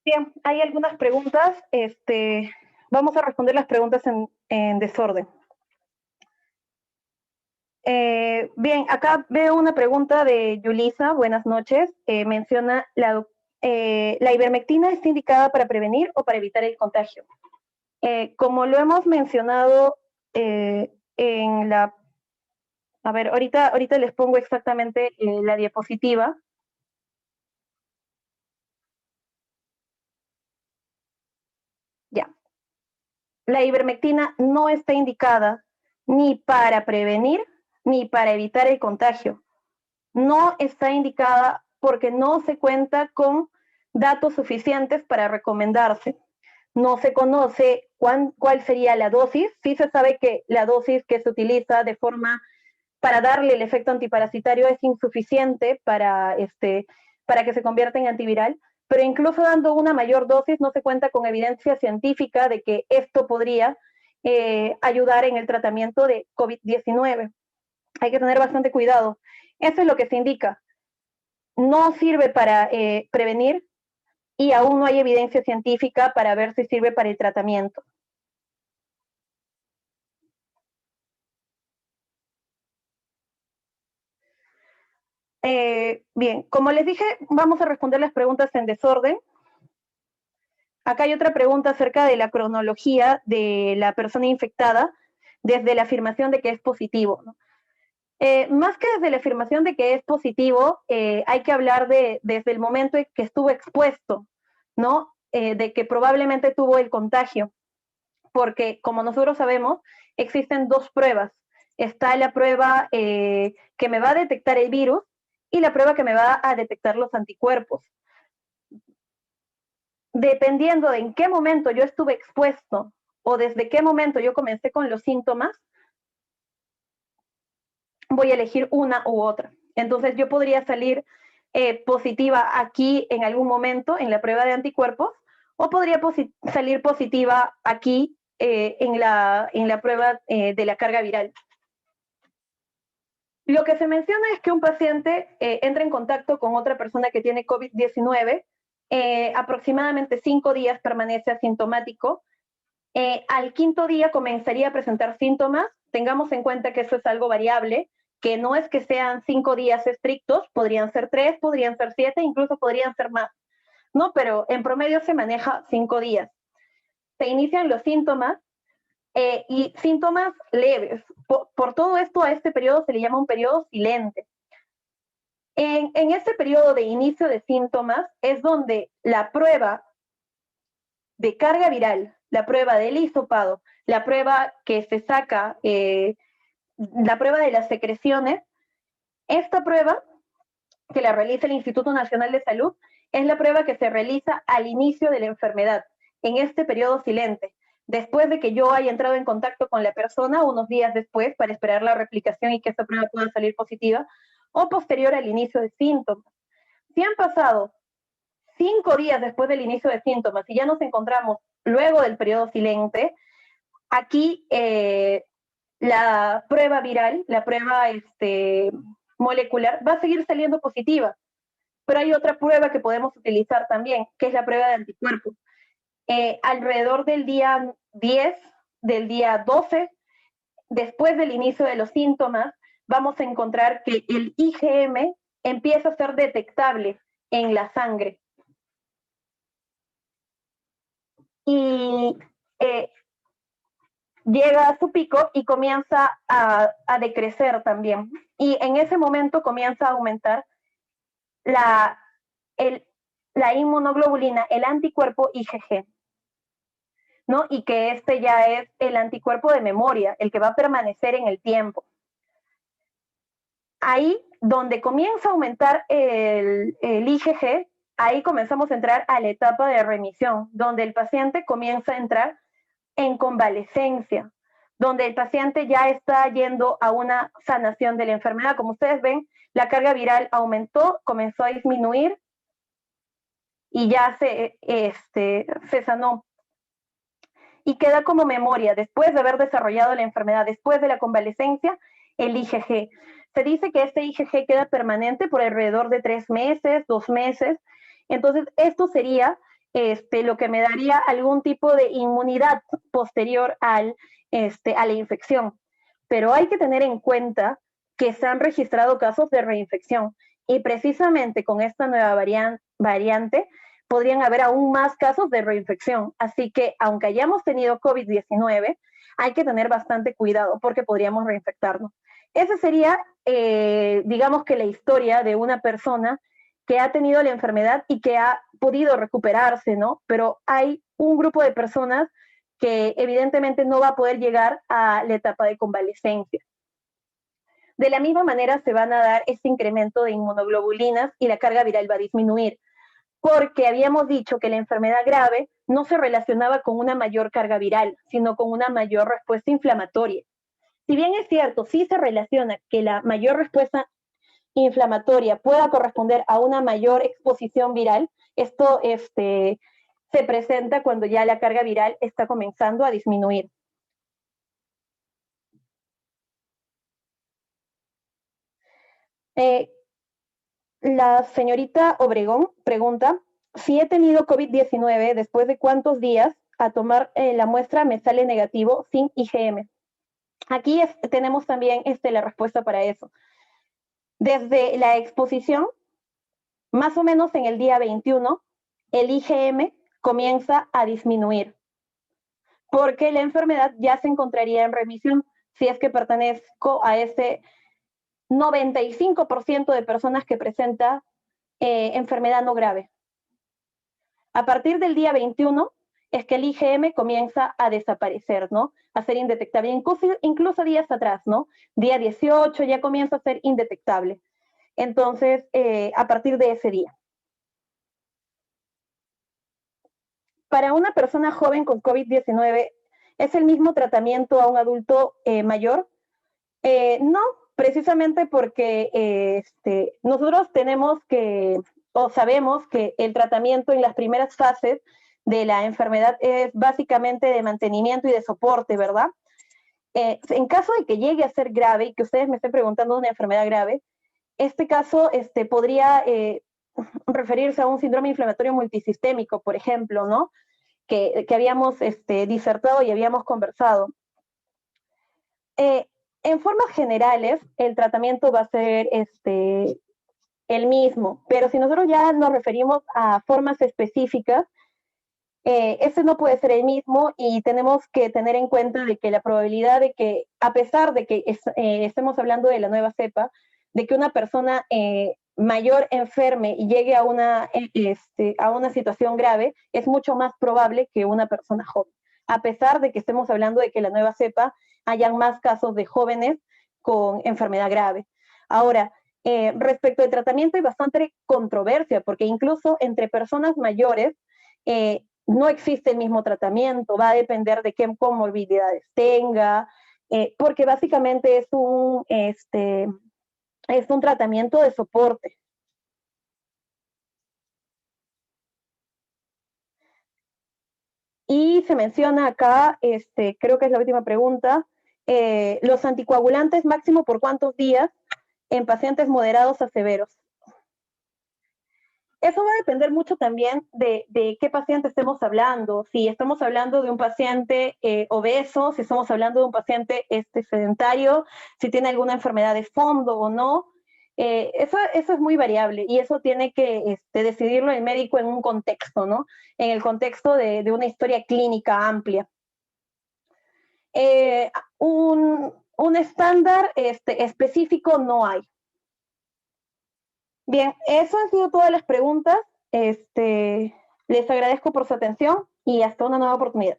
Bien, hay algunas preguntas. Vamos a responder las preguntas en desorden. Bien, acá veo una pregunta de Yulisa. Buenas noches. Menciona la ivermectina está indicada para prevenir o para evitar el contagio. Como lo hemos mencionado en la... A ver, ahorita les pongo exactamente la diapositiva. Ya. La ivermectina no está indicada ni para prevenir ni para evitar el contagio. No está indicada porque no se cuenta con datos suficientes para recomendarse. No se conoce cuál sería la dosis. Sí se sabe que la dosis que se utiliza de forma para darle el efecto antiparasitario es insuficiente para que se convierta en antiviral, pero incluso dando una mayor dosis no se cuenta con evidencia científica de que esto podría ayudar en el tratamiento de COVID-19. Hay que tener bastante cuidado. Eso es lo que se indica. No sirve para prevenir y aún no hay evidencia científica para ver si sirve para el tratamiento. Bien, como les dije, vamos a responder las preguntas en desorden. Acá hay otra pregunta acerca de la cronología de la persona infectada desde la afirmación de que es positivo, ¿no? Más que desde la afirmación de que es positivo, hay que hablar desde el momento en que estuvo expuesto, ¿no? De que probablemente tuvo el contagio, porque como nosotros sabemos, existen dos pruebas. Está la prueba que me va a detectar el virus y la prueba que me va a detectar los anticuerpos. Dependiendo de en qué momento yo estuve expuesto o desde qué momento yo comencé con los síntomas, voy a elegir una u otra. Entonces yo podría salir positiva aquí en algún momento en la prueba de anticuerpos o podría salir positiva aquí en la prueba de la carga viral. Lo que se menciona es que un paciente entra en contacto con otra persona que tiene COVID-19, aproximadamente 5 días permanece asintomático. Al quinto día comenzaría a presentar síntomas. Tengamos en cuenta que eso es algo variable, que no es que sean 5 días estrictos, podrían ser 3, podrían ser 7, incluso podrían ser más, ¿no? Pero en promedio se maneja 5 días. Se inician los síntomas y síntomas leves. Por todo esto, a este periodo se le llama un periodo silente. En este periodo de inicio de síntomas es donde la prueba de carga viral, la prueba del hisopado, la prueba que se saca, la prueba de las secreciones, esta prueba que la realiza el Instituto Nacional de Salud es la prueba que se realiza al inicio de la enfermedad, en este periodo silente, después de que yo haya entrado en contacto con la persona, unos días después, para esperar la replicación y que esta prueba pueda salir positiva, o posterior al inicio de síntomas. Si han pasado 5 días después del inicio de síntomas y ya nos encontramos luego del periodo silente, aquí la prueba viral, la prueba molecular, va a seguir saliendo positiva. Pero hay otra prueba que podemos utilizar también, que es la prueba de anticuerpos. Alrededor del día 10, del día 12, después del inicio de los síntomas, vamos a encontrar que el IgM empieza a ser detectable en la sangre. Y llega a su pico y comienza a decrecer también. Y en ese momento comienza a aumentar la inmunoglobulina, el anticuerpo IgG, ¿no? Y que este ya es el anticuerpo de memoria, el que va a permanecer en el tiempo. Ahí donde comienza a aumentar el IgG, ahí comenzamos a entrar a la etapa de remisión, donde el paciente comienza a entrar en convalescencia, donde el paciente ya está yendo a una sanación de la enfermedad. Como ustedes ven, la carga viral aumentó, comenzó a disminuir y ya se sanó. Y queda como memoria, después de haber desarrollado la enfermedad, después de la convalescencia, el IgG. Se dice que este IgG queda permanente por alrededor de 3 meses, 2 meses. Entonces, esto sería lo que me daría algún tipo de inmunidad posterior a la infección. Pero hay que tener en cuenta que se han registrado casos de reinfección y precisamente con esta nueva variante podrían haber aún más casos de reinfección. Así que aunque hayamos tenido COVID-19, hay que tener bastante cuidado porque podríamos reinfectarnos. Esa sería, digamos que la historia de una persona que ha tenido la enfermedad y que ha podido recuperarse, ¿no? Pero hay un grupo de personas que evidentemente no va a poder llegar a la etapa de convalescencia. De la misma manera se van a dar este incremento de inmunoglobulinas y la carga viral va a disminuir, porque habíamos dicho que la enfermedad grave no se relacionaba con una mayor carga viral, sino con una mayor respuesta inflamatoria. Si bien es cierto, sí se relaciona que la mayor respuesta inflamatoria pueda corresponder a una mayor exposición viral, esto se presenta cuando ya la carga viral está comenzando a disminuir. La señorita Obregón pregunta, si he tenido COVID-19, ¿después de cuántos días a tomar la muestra me sale negativo sin IgM? Aquí tenemos también la respuesta para eso. Desde la exposición, más o menos en el día 21, el IgM comienza a disminuir, porque la enfermedad ya se encontraría en remisión si es que pertenezco a ese 95% de personas que presenta enfermedad no grave. A partir del día 21 es que el IgM comienza a desaparecer, ¿no? A ser indetectable, incluso días atrás, ¿no? Día 18 ya comienza a ser indetectable. Entonces, a partir de ese día. Para una persona joven con COVID-19, ¿es el mismo tratamiento a un adulto mayor? No, precisamente porque nosotros tenemos que, o sabemos que el tratamiento en las primeras fases de la enfermedad es básicamente de mantenimiento y de soporte, ¿verdad? En caso de que llegue a ser grave y que ustedes me estén preguntando de una enfermedad grave, este caso podría referirse a un síndrome inflamatorio multisistémico, por ejemplo, ¿no? Que habíamos disertado y habíamos conversado. En formas generales, el tratamiento va a ser el mismo, pero si nosotros ya nos referimos a formas específicas, ese no puede ser el mismo y tenemos que tener en cuenta de que la probabilidad de que, a pesar de que estemos hablando de la nueva cepa, de que una persona mayor enferme y llegue a una situación grave, es mucho más probable que una persona joven. A pesar de que estemos hablando de que la nueva cepa hayan más casos de jóvenes con enfermedad grave. Ahora, respecto al tratamiento hay bastante controversia, porque incluso entre personas mayores no existe el mismo tratamiento, va a depender de qué comorbilidades tenga, porque básicamente es un tratamiento de soporte. Y se menciona acá, creo que es la última pregunta, los anticoagulantes máximo por cuántos días en pacientes moderados a severos. Eso va a depender mucho también de qué paciente estemos hablando. Si estamos hablando de un paciente obeso, si estamos hablando de un paciente sedentario, si tiene alguna enfermedad de fondo o no. Eso es muy variable y eso tiene que decidirlo el médico en un contexto, ¿no? En el contexto de una historia clínica amplia. Un estándar específico no hay. Bien, eso han sido todas las preguntas. Les agradezco por su atención y hasta una nueva oportunidad.